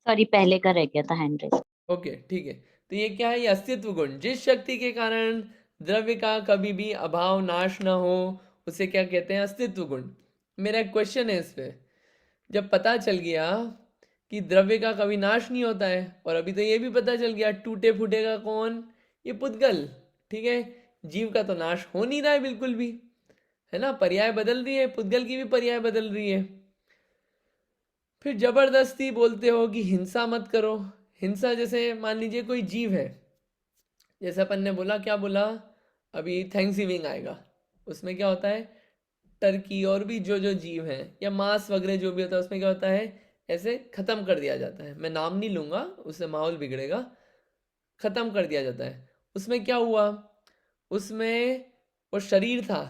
सॉरी, पहले का रह गया था हैंड रेस। ओके, ठीक है। तो ये क्या है? ये अस्तित्व गुण, जिस शक्ति के कारण द्रव्य का कभी भी अभाव नाश ना हो, उसे क्या कहते हैं? अस्तित्व गुण। मेरा एक क्वेश्चन है इस पे, जब पता चल गया कि द्रव्य का कभी नाश नहीं होता है, और अभी तो ये भी पता चल गया टूटे फूटेगा कौन? ये पुद्गल। ठीक है, जीव का तो नाश हो नहीं रहा है बिल्कुल भी, है ना, पर्याय बदल रही है, पुद्गल की भी पर्याय बदल रही है। फिर जबरदस्ती बोलते हो कि हिंसा मत करो। हिंसा, जैसे मान लीजिए कोई जीव है, जैसे अपन ने बोला, क्या बोला अभी, थैंक्स गिविंग आएगा, उसमें क्या होता है? टर्की और भी जो जो जीव हैं या मांस वगैरह जो भी होता है, उसमें क्या होता है? ऐसे खत्म कर दिया जाता है। मैं नाम नहीं लूंगा, उससे माहौल बिगड़ेगा। खत्म कर दिया जाता है। उसमें क्या हुआ? उसमें वो शरीर था,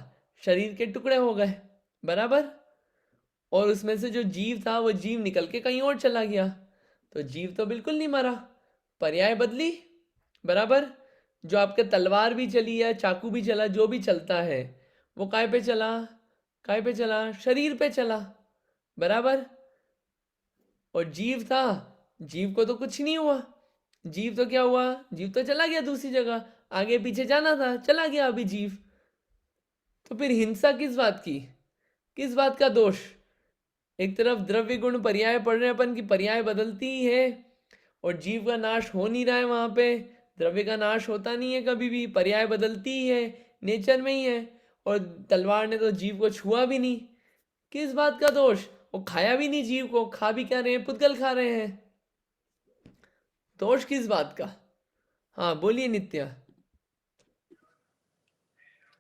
शरीर के टुकड़े हो गए, बराबर। और उसमें से जो जीव था वो जीव निकल के कहीं और चला गया, तो जीव तो बिल्कुल नहीं मरा, पर्याय बदली, बराबर। जो आपके तलवार भी चली है, चाकू भी चला, जो भी चलता है वो काय पे चला? काय पे चला? शरीर पे चला, बराबर। और जीव था, जीव को तो कुछ नहीं हुआ। जीव तो क्या हुआ? जीव तो चला गया दूसरी जगह, आगे पीछे जाना था, चला गया अभी जीव। तो फिर हिंसा किस बात की? किस बात का दोष? एक तरफ द्रव्य गुण पर्याय पढ़ रहे हैं अपन की, पर्याय बदलती ही है, और जीव का नाश हो नहीं रहा है वहां पे। द्रव्य का नाश होता नहीं है कभी भी, पर्याय बदलती ही है, नेचर में ही है। और तलवार ने तो जीव को छुआ भी नहीं, किस बात का दोष? वो खाया भी नहीं जीव को, खा भी क्या रहे हैं? पुद्गल खा रहे हैं, दोष किस बात का? हाँ बोलिए नित्या।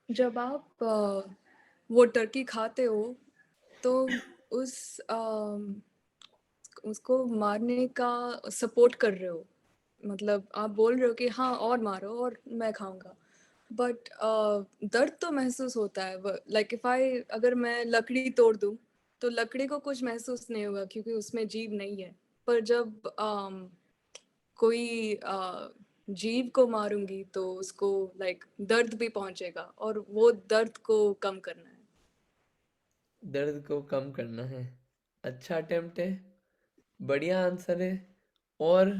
जब आप वो टर्की खाते हो तो उस उसको मारने का सपोर्ट कर रहे हो, मतलब आप बोल रहे हो कि हाँ और मारो और मैं खाऊंगा, बट दर्द तो महसूस होता है। लाइक इफ आई अगर मैं लकड़ी तोड़ दूं तो लकड़ी को कुछ महसूस नहीं होगा क्योंकि उसमें जीव नहीं है। पर जब कोई जीव को मारूंगी तो उसको लाइक दर्द भी पहुंचेगा और वो दर्द को कम करना है। दर्द को कम करना है। अच्छा अटेम्प्ट है, बढ़िया आंसर है। और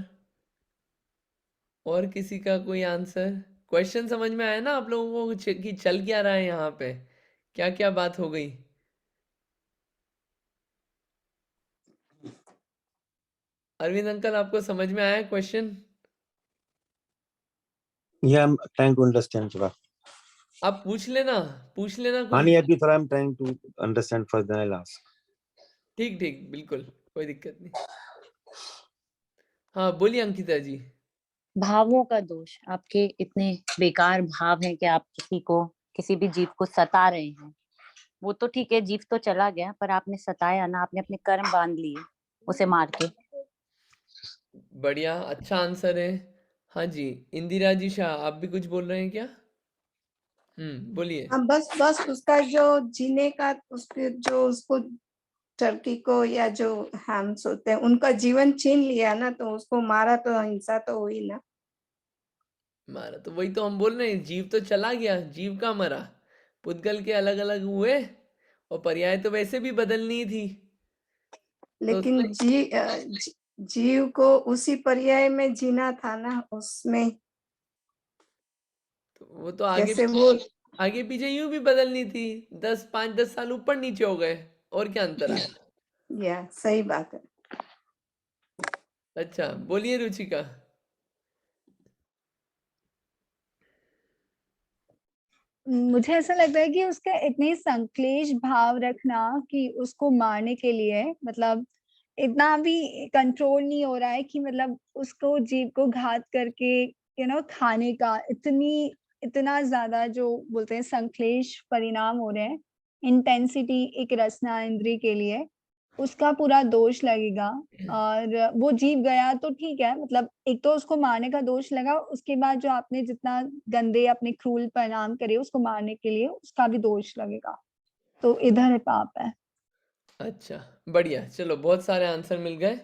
और किसी का कोई आंसर? क्वेश्चन समझ में आया ना आप लोगों को कि चल क्या रहा है यहाँ पे, क्या क्या बात हो गई? अरविंद अंकल, आपको समझ में आया question? Yeah, I'm trying to understand थोड़ा. आप पूछ लेना हाँ कुछ नहीं, भी। अभी थोड़ा I'm trying to understand first, then I'll ask. ठीक ठीक, बिल्कुल कोई दिक्कत नहीं। हाँ बोलिए अंकिता जी। भावों का दोष, आपके इतने बेकार भाव हैं कि आप किसी भी जीव को सता रहे हैं। वो तो ठीक है, जीव तो चला गया, पर आपने सताया ना, आपने अपने कर्म बांध लिए उसे मार के। बढ़िया, अच्छा आंसर है। हाँ जी, इंदिरा जी शाह, आप भी कुछ बोल रहे हैं क्या? बोलिए। हाँ, बस उसका जो जीने का उसके जो उसको टर्की को या जो हैम्स होते हैं उनका जीवन छीन लिया ना, तो उसको मारा तो हिंसा तो हुई ना। मारा तो वही तो हम बोल रहे हैं, जीव तो चला गया, जीव का मरा। पुद्गल के अलग अलग हुए और पर्याय तो वैसे भी बदलनी थी, तो लेकिन उसमें जीव को उसी पर्याय में जीना था ना उसमें, तो वो तो जैसे वो आगे पीछे यूं भी बदलनी थी। 5-10 साल ऊपर नीचे हो गए, और क्या अंतर आया? या सही बात है। अच्छा बोलिए रुचिका। मुझे ऐसा लगता है कि उसका इतनी संक्लेश भाव रखना कि उसको मारने के लिए मतलब इतना भी कंट्रोल नहीं हो रहा है कि मतलब उसको जीव को घात करके खाने का इतना ज्यादा जो बोलते हैं संक्लेश परिणाम हो रहे हैं, इंटेंसिटी एक रसना इंद्री के लिए उसका पूरा दोष लगेगा। और वो जीव गया तो ठीक है, मतलब एक तो उसको मारने का दोष लगा, उसके बाद जो आपने जितना गंदे अपने क्रूर परिणाम करे उसको मारने के लिए उसका भी दोष लगेगा, तो इधर पाप है। अच्छा बढ़िया, चलो बहुत सारे आंसर मिल गए।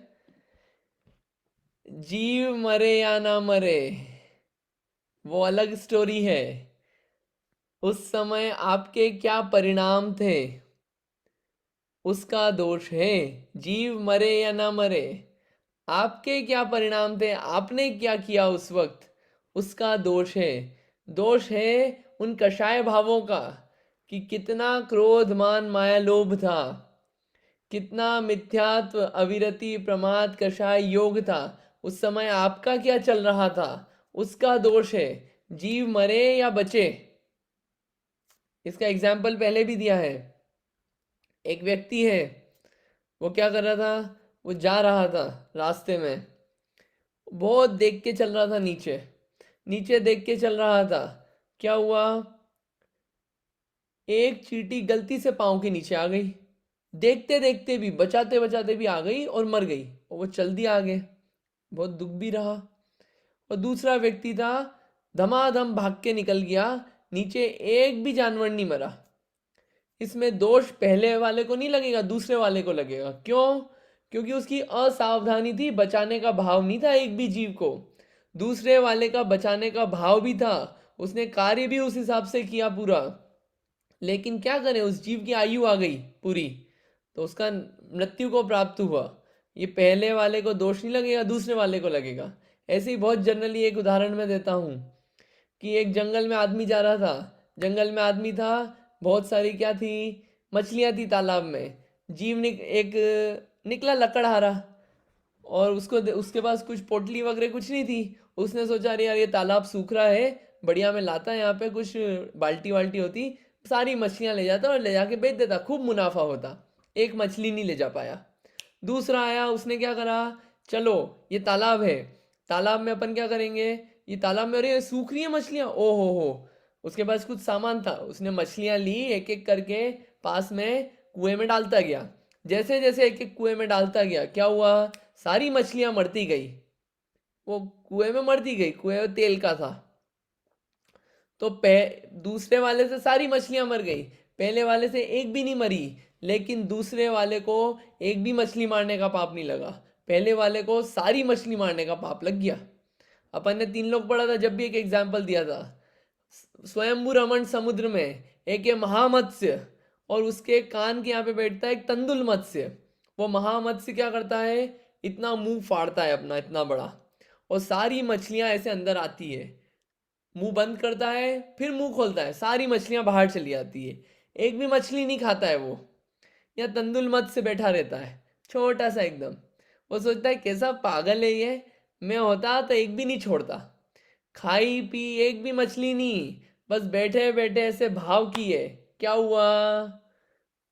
जीव मरे या ना मरे वो अलग स्टोरी है। उस समय आपके क्या परिणाम थे उसका दोष है। जीव मरे या ना मरे, आपके क्या परिणाम थे, आपने क्या किया उस वक्त, उसका दोष है। दोष है उन कषाय भावों का कि कितना क्रोध मान माया लोभ था, कितना मिथ्यात्व अविरति प्रमाद कषाय योग था। उस समय आपका क्या चल रहा था, उसका दोष है। जीव मरे या बचे, इसका एग्जाम्पल पहले भी दिया है। एक व्यक्ति है, वो क्या कर रहा था, वो जा रहा था रास्ते में, बहुत देख के चल रहा था, नीचे नीचे देख के चल रहा था। क्या हुआ, एक चींटी गलती से पाँव के नीचे आ गई, देखते देखते भी बचाते बचाते भी आ गई और मर गई, और वो चल दिया आगे, बहुत दुख भी रहा। और दूसरा व्यक्ति था, धमाधम भाग के निकल गया, नीचे एक भी जानवर नहीं मरा। इसमें दोष पहले वाले को नहीं लगेगा, दूसरे वाले को लगेगा। क्यों? क्योंकि उसकी असावधानी थी, बचाने का भाव नहीं था एक भी जीव को। दूसरे वाले का बचाने का भाव भी था, उसने कार्य भी उस हिसाब से किया पूरा, लेकिन क्या करें, उस जीव की आयु आ गई पूरी, तो उसका मृत्यु को प्राप्त हुआ। ये पहले वाले को दोष नहीं लगेगा, दूसरे वाले को लगेगा। ऐसे ही बहुत जनरली एक उदाहरण मैं देता हूँ कि एक जंगल में आदमी जा रहा था, जंगल में आदमी था, बहुत सारी क्या थी, मछलियाँ थी तालाब में। जीव ने एक निकला लकड़हारा, और उसके पास कुछ पोटली वगैरह कुछ नहीं थी। उसने सोचा अरे यार ये तालाब सूख रहा है, बढ़िया मैं लाता यहाँ पे कुछ बाल्टी वाल्टी होती, सारी मछलियाँ ले जाता और ले जाके बेच देता, खूब मुनाफा होता। एक मछली नहीं ले जा पाया। दूसरा आया, उसने क्या करा, चलो ये तालाब है, तालाब में अपन क्या करेंगे, ये तालाब में अरे सूख रही है मछलियाँ, ओ हो, उसके पास कुछ सामान था, उसने मछलियां ली एक एक करके, पास में कुएं में डालता गया। जैसे जैसे एक एक कुएं में डालता गया, क्या हुआ, सारी मछलियां मरती गई। वो कुएं में मरती गई, कुएं तेल का था। तो दूसरे वाले से सारी मछलियां मर गई, पहले वाले से एक भी नहीं मरी। लेकिन दूसरे वाले को एक भी मछली मारने का पाप नहीं लगा, पहले वाले को सारी मछली मारने का पाप लग गया। अपन ने 3 लोग पढ़ा था जब भी, एक एग्जाम्पल दिया था। स्वयंभू रमण समुद्र में एक है महामत्स्य, और उसके कान के यहाँ पे बैठता है एक तंदुल मत्स्य। वो महामत्स्य क्या करता है, इतना मुंह फाड़ता है अपना इतना बड़ा, और सारी मछलियां ऐसे अंदर आती है। मुंह बंद करता है, फिर मुंह खोलता है, सारी मछलियां बाहर चली आती है। एक भी मछली नहीं खाता है वो, या तंदुल मत से बैठा रहता है, छोटा सा एकदम। वो सोचता है कैसा पागल है ये, मैं होता तो एक भी नहीं छोड़ता। खाई पी एक भी मछली नहीं, बस बैठे बैठे ऐसे भाव किए, क्या हुआ,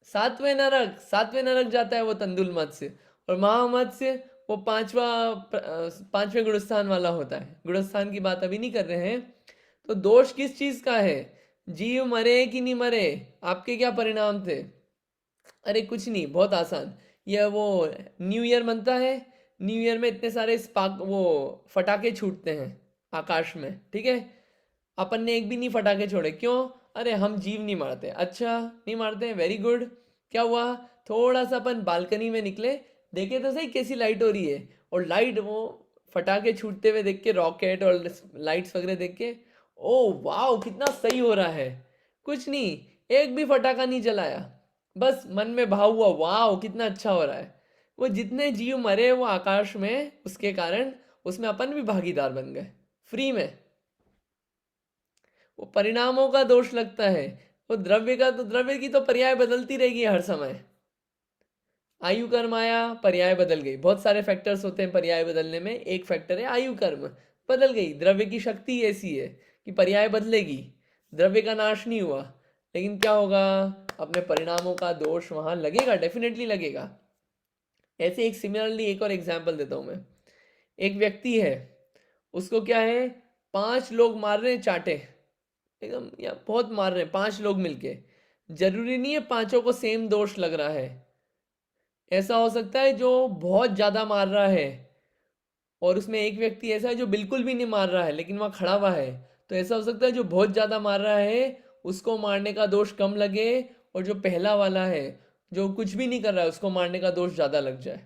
सातवें नरक जाता है वो तंदुल मत्स्य। और महामत्स्य वो पांचवें गुणस्थान वाला होता है। गुणस्थान की बात अभी नहीं कर रहे हैं। तो दोष किस चीज का है, जीव मरे कि नहीं मरे, आपके क्या परिणाम थे। अरे कुछ नहीं, बहुत आसान। यह वो न्यू ईयर मनता है, न्यू ईयर में इतने सारे स्पार्क वो फटाके छूटते हैं आकाश में, ठीक है। अपन ने एक भी नहीं फटाके छोड़े, क्यों, अरे हम जीव नहीं मारते। अच्छा नहीं मारते, वेरी गुड। क्या हुआ, थोड़ा सा अपन बालकनी में निकले, देखे तो सही कैसी लाइट हो रही है, और लाइट वो फटाके छूटते हुए देख के, रॉकेट और लाइट्स वगैरह देख के, ओ वाह कितना सही हो रहा है। कुछ नहीं, एक भी फटाका नहीं जलाया, बस मन में भाव हुआ, वाह कितना अच्छा हो रहा है। वो जितने जीव मरे वो आकाश में, उसके कारण उसमें अपन भी भागीदार बन गए फ्री में। वो परिणामों का दोष लगता है। वो द्रव्य का, तो द्रव्य की तो पर्याय बदलती रहेगी हर समय। आयु कर्म आया, पर्याय बदल गई। बहुत सारे फैक्टर्स होते हैं पर्याय बदलने में, एक फैक्टर है आयु कर्म, बदल गई। द्रव्य की शक्ति ऐसी है कि पर्याय बदलेगी, द्रव्य का नाश नहीं हुआ, लेकिन क्या होगा, अपने परिणामों का दोष वहां लगेगा, डेफिनेटली लगेगा। ऐसे एक सिमिलरली एक और एग्जाम्पल देता हूं मैं। एक व्यक्ति है, उसको क्या है, 5 लोग मार रहे हैं चाटे एकदम, या बहुत मार रहे हैं 5 लोग मिलके। जरूरी नहीं है पांचों को सेम दोष लग रहा है। ऐसा हो सकता है जो बहुत ज्यादा मार रहा है, और उसमें एक व्यक्ति ऐसा है जो बिल्कुल भी नहीं मार रहा है लेकिन वहां खड़ा हुआ है। तो ऐसा हो सकता है जो बहुत ज्यादा मार रहा है उसको मारने का दोष कम लगे, और जो पहला वाला है जो कुछ भी नहीं कर रहा है उसको मारने का दोष ज्यादा लग जाए।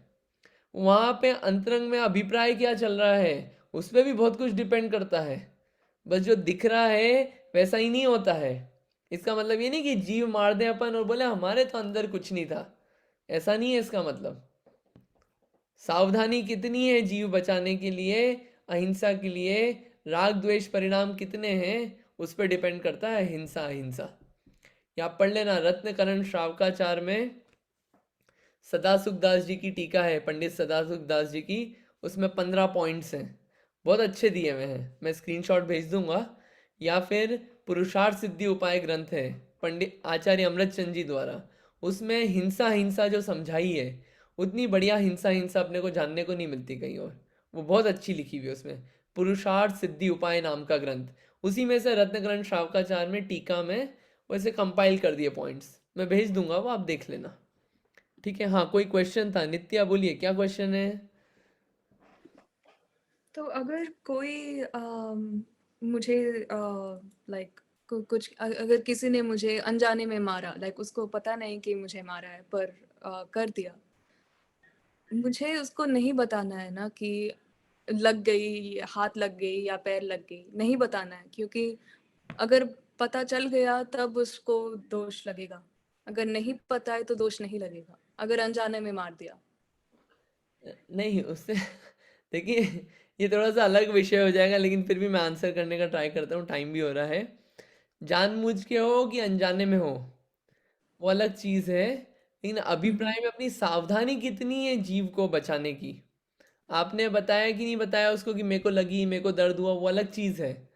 वहां पे अंतरंग में अभिप्राय क्या चल रहा है उस पर भी बहुत कुछ डिपेंड करता है। बस जो दिख रहा है वैसा ही नहीं होता है। इसका मतलब ये नहीं कि जीव मार दे अपन और बोले हमारे तो अंदर कुछ नहीं था, ऐसा नहीं है इसका मतलब। सावधानी कितनी है जीव बचाने के लिए, अहिंसा के लिए, राग द्वेष परिणाम कितने हैं उस पर डिपेंड करता है हिंसा अहिंसा। या पढ़ लेना रत्नकरण श्रावकाचार में सदासुख दास जी की टीका है, पंडित सदासुख दास जी की, उसमें 15 पॉइंट्स हैं, बहुत अच्छे दिए हुए हैं, मैं स्क्रीनशॉट भेज दूंगा। या फिर पुरुषार्थ सिद्धि उपाय ग्रंथ है पंडित आचार्य अमृतचंद जी द्वारा, उसमें हिंसा हिंसा जो समझाई है उतनी बढ़िया हिंसा हिंसा अपने को जानने को नहीं मिलती कहीं और, वो बहुत अच्छी लिखी हुई है उसमें। पुरुषार्थ सिद्धि उपाय नाम का ग्रंथ, उसी में से रत्नकरण श्रावकाचार में टीका में वैसे कंपाइल कर दिए पॉइंट्स, मैं भेज दूंगा, वो आप देख लेना, ठीक है। हाँ कोई क्वेश्चन था, नित्या बोलिए क्या क्वेश्चन है। तो अगर कोई मुझे लाइक कुछ अगर किसी ने मुझे अनजाने में मारा, लाइक उसको पता नहीं कि मुझे मारा है पर कर दिया, मुझे उसको नहीं बताना है ना कि लग गई, हाथ लग गई या पैर लग गई, नहीं बताना है, क्योंकि अगर पता चल गया तब उसको दोष लगेगा, अगर नहीं पता है तो दोष नहीं लगेगा, अगर अनजाने में मार दिया। नहीं उससे देखिए ये थोड़ा सा अलग विषय हो जाएगा, लेकिन फिर भी मैं आंसर करने का ट्राई करता हूँ, टाइम भी हो रहा है। जानबूझ के हो कि अनजाने में हो वो अलग चीज है, लेकिन अभिप्राय में अपनी सावधानी कितनी है जीव को बचाने की। आपने बताया कि नहीं बताया उसको कि मेरे को लगी, मेरे को दर्द हुआ, वो अलग चीज है।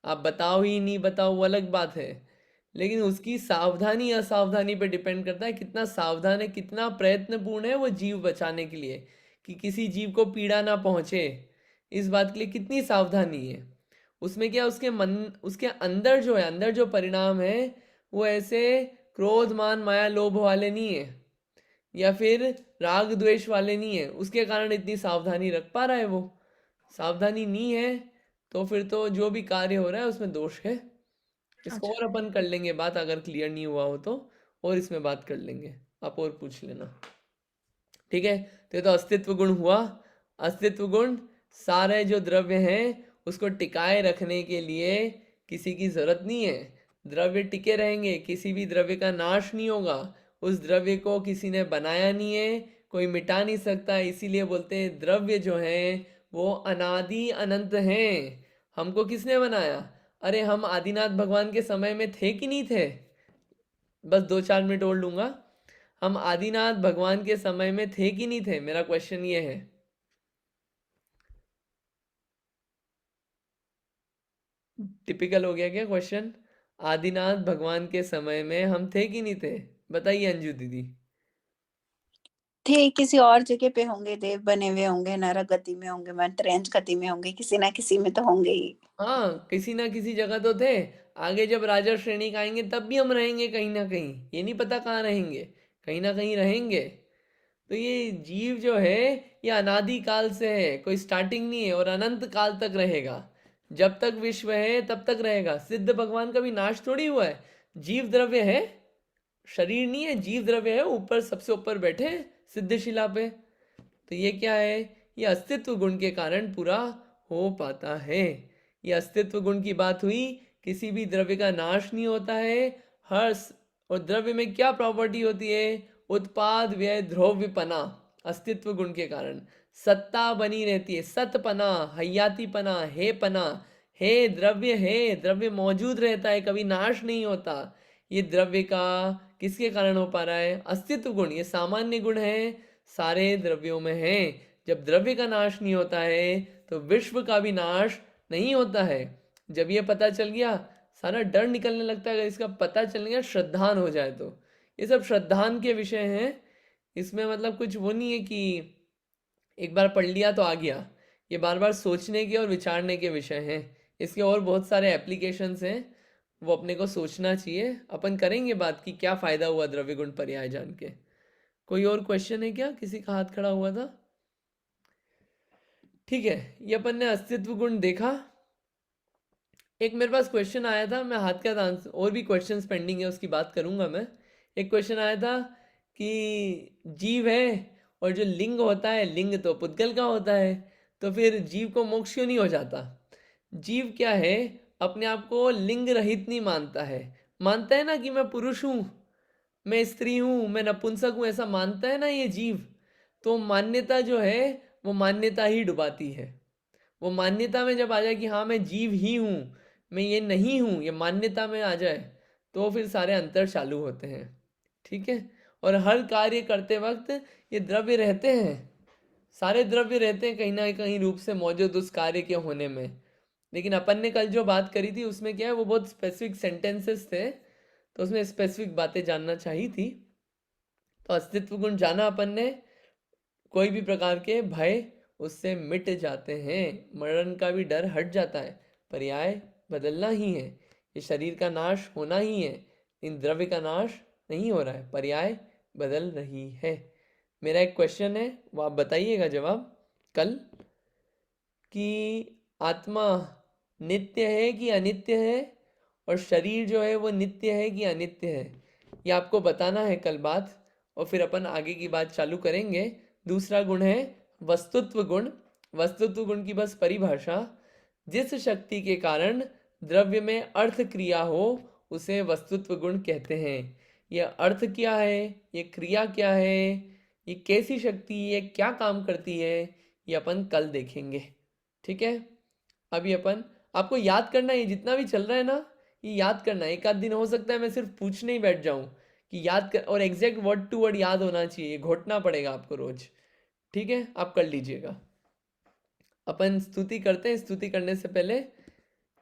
आप बताओ ही नहीं बताओ वो अलग बात है, लेकिन उसकी सावधानी असावधानी पे डिपेंड करता है कितना सावधान है, कितना प्रयत्नपूर्ण है वो जीव बचाने के लिए, कि किसी जीव को पीड़ा ना पहुंचे, इस बात के लिए कितनी सावधानी है। उसमें क्या उसके अंदर जो है, अंदर जो परिणाम है वो ऐसे क्रोध मान माया लोभ वाले नहीं है, या फिर राग द्वेष वाले नहीं है, उसके कारण इतनी सावधानी रख पा रहा है वो। सावधानी नहीं है तो फिर तो जो भी कार्य हो रहा है उसमें दोष है। इसको अच्छा। और अपन कर लेंगे बात, अगर क्लियर नहीं हुआ हो तो, और इसमें बात कर लेंगे, आप और पूछ लेना। ठीक है, तो ये तो अस्तित्व गुण हुआ। अस्तित्व गुण सारे जो द्रव्य हैं उसको टिकाए रखने के लिए किसी की जरूरत नहीं है। द्रव्य टिके रहेंगे, किसी भी द्रव्य का नाश नहीं होगा। उस द्रव्य को किसी ने बनाया नहीं है, कोई मिटा नहीं सकता। इसीलिए बोलते हैं द्रव्य जो है वो अनादि अनंत हैं। हमको किसने बनाया? अरे हम आदिनाथ भगवान के समय में थे कि नहीं थे? बस 2-4 मिनट और लूंगा। हम आदिनाथ भगवान के समय में थे कि नहीं थे? मेरा क्वेश्चन ये है। टिपिकल हो गया क्या क्वेश्चन? आदिनाथ भगवान के समय में हम थे कि नहीं थे? बताइए अंजू दीदी। थे, किसी और जगह पे होंगे, देव बने हुए होंगे, नरक गति में होंगे, मंत्रैंच गति में होंगे, किसी ना किसी में तो होंगे ही। हाँ, किसी ना किसी जगह तो थे। आगे जब राजा श्रेणी का आएंगे तब भी हम रहेंगे कहीं ना कहीं, ये नहीं पता कहाँ रहेंगे, कहीं ना कहीं रहेंगे। तो ये जीव जो है ये अनादि काल से है, कोई स्टार्टिंग नहीं है, और अनंत काल तक रहेगा। जब तक विश्व है तब तक रहेगा। सिद्ध भगवान का भी नाश थोड़ी हुआ है। जीव द्रव्य है, शरीर नहीं है, जीव द्रव्य है, ऊपर सबसे ऊपर बैठे हैं सिद्ध शिला पे। तो ये क्या है? ये अस्तित्व गुण के कारण पूरा हो पाता है। ये अस्तित्व गुण की बात हुई। किसी भी द्रव्य का नाश नहीं होता है। और द्रव्य में क्या प्रॉपर्टी होती है? उत्पाद व्यय ध्रुव्यपना। अस्तित्व गुण के कारण सत्ता बनी रहती है, सतपना, हयातीपना, हे पना। हे द्रव्य मौजूद रहता है, कभी नाश नहीं होता। ये द्रव्य का किसके कारण हो पा रहा है? अस्तित्व गुण। ये सामान्य गुण है, सारे द्रव्यों में है। जब द्रव्य का नाश नहीं होता है तो विश्व का भी नाश नहीं होता है। जब ये पता चल गया, सारा डर निकलने लगता है। अगर इसका पता चल गया, श्रद्धान हो जाए तो। ये सब श्रद्धान के विषय हैं। इसमें मतलब कुछ वो नहीं है कि एक बार पढ़ लिया तो आ गया। ये बार बार सोचने के और विचारने के विषय हैं। इसके और बहुत सारे एप्लीकेशंस हैं, वो अपने को सोचना चाहिए। अपन करेंगे बात की क्या फ़ायदा हुआ द्रव्य गुण पर्याय जान के। कोई और क्वेश्चन है क्या? किसी का हाथ खड़ा हुआ था? ठीक है, ये अपन ने अस्तित्व गुण देखा। एक मेरे पास क्वेश्चन आया था, मैं हाथ का आंसर, और भी क्वेश्चंस पेंडिंग है उसकी बात करूंगा मैं। एक क्वेश्चन आया था कि जीव है और जो लिंग होता है, लिंग तो पुद्गल का होता है, तो फिर जीव को मोक्ष क्यों नहीं हो जाता? जीव क्या है? अपने आप को लिंग रहित नहीं मानता है। मानता है ना कि मैं पुरुष हूँ, मैं स्त्री हूँ, मैं नपुंसक हूँ, ऐसा मानता है ना ये जीव। तो मान्यता जो है वो मान्यता ही डुबाती है। वो मान्यता में जब आ जाए कि हाँ मैं जीव ही हूँ, मैं ये नहीं हूँ, ये मान्यता में आ जाए, तो फिर सारे अंतर चालू होते हैं। ठीक है, और हर कार्य करते वक्त ये द्रव्य रहते हैं, सारे द्रव्य रहते हैं कहीं ना कहीं रूप से मौजूद उस कार्य के होने में। लेकिन अपन ने कल जो बात करी थी उसमें क्या है, वो बहुत स्पेसिफिक सेंटेंसेस थे, तो उसमें स्पेसिफिक बातें जानना चाहिए थी। तो अस्तित्व गुण जाना अपन ने, कोई भी प्रकार के भय उससे मिट जाते हैं, मरण का भी डर हट जाता है। पर्याय बदलना ही है, ये शरीर का नाश होना ही है, इन द्रव्य का नाश नहीं हो रहा है, पर्याय बदल रही है। मेरा एक क्वेश्चन है, वो आप बताइएगा जवाब कल, कि आत्मा नित्य है कि अनित्य है, और शरीर जो है वो नित्य है कि अनित्य है, ये आपको बताना है कल बात। और फिर अपन आगे की बात चालू करेंगे। दूसरा गुण है वस्तुत्व गुण। वस्तुत्व गुण की बस परिभाषा, जिस शक्ति के कारण द्रव्य में अर्थ क्रिया हो उसे वस्तुत्व गुण कहते हैं। यह अर्थ क्या है, ये क्रिया क्या है, ये कैसी शक्ति है, क्या काम करती है, ये अपन कल देखेंगे। ठीक है, अभी अपन आपको याद करना है, ये जितना भी चल रहा है ना, ये याद करना है। एक आध दिन हो सकता है मैं सिर्फ पूछने ही बैठ जाऊं कि याद कर, और एग्जैक्ट वर्ड टू वर्ड याद होना चाहिए, घोटना पड़ेगा आपको रोज। ठीक है, आप कर लीजिएगा। अपन स्तुति करते हैं, स्तुति करने से पहले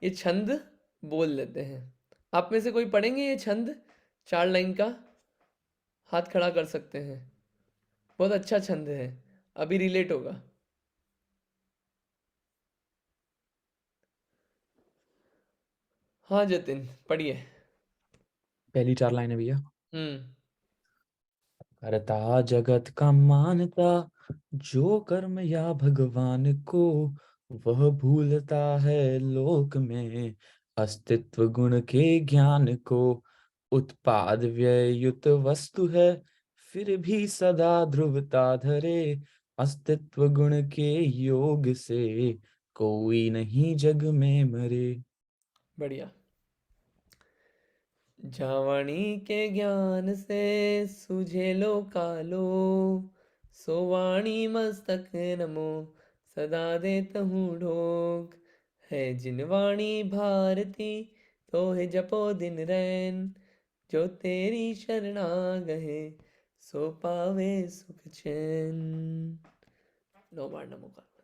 ये छंद बोल लेते हैं। आप में से कोई पढ़ेंगे ये छंद 4 लाइन का? हाथ खड़ा कर सकते हैं। बहुत अच्छा छंद है, अभी रिलेट होगा। हाँ जतिन, पढ़िए। पहली 4 लाइनें भैया। हम्म। करता जगत का मानता, जो कर्म या भगवान को, वह भूलता है लोक में अस्तित्व गुण के ज्ञान को। उत्पाद व्यय युत वस्तु है, फिर भी सदा ध्रुवता धरे, अस्तित्व गुण के योग से कोई नहीं जग में मरे। बढ़िया। जावाणी के ज्ञान से सूझे लो कालो, सोवाणी मस्तक नमो सदा देत हूँ ढोक। है जिनवाणी भारती, तो है जपो दिन रैन, जो तेरी शरणा गहे, सो पावे सुख चैन। 9 बार नमो का।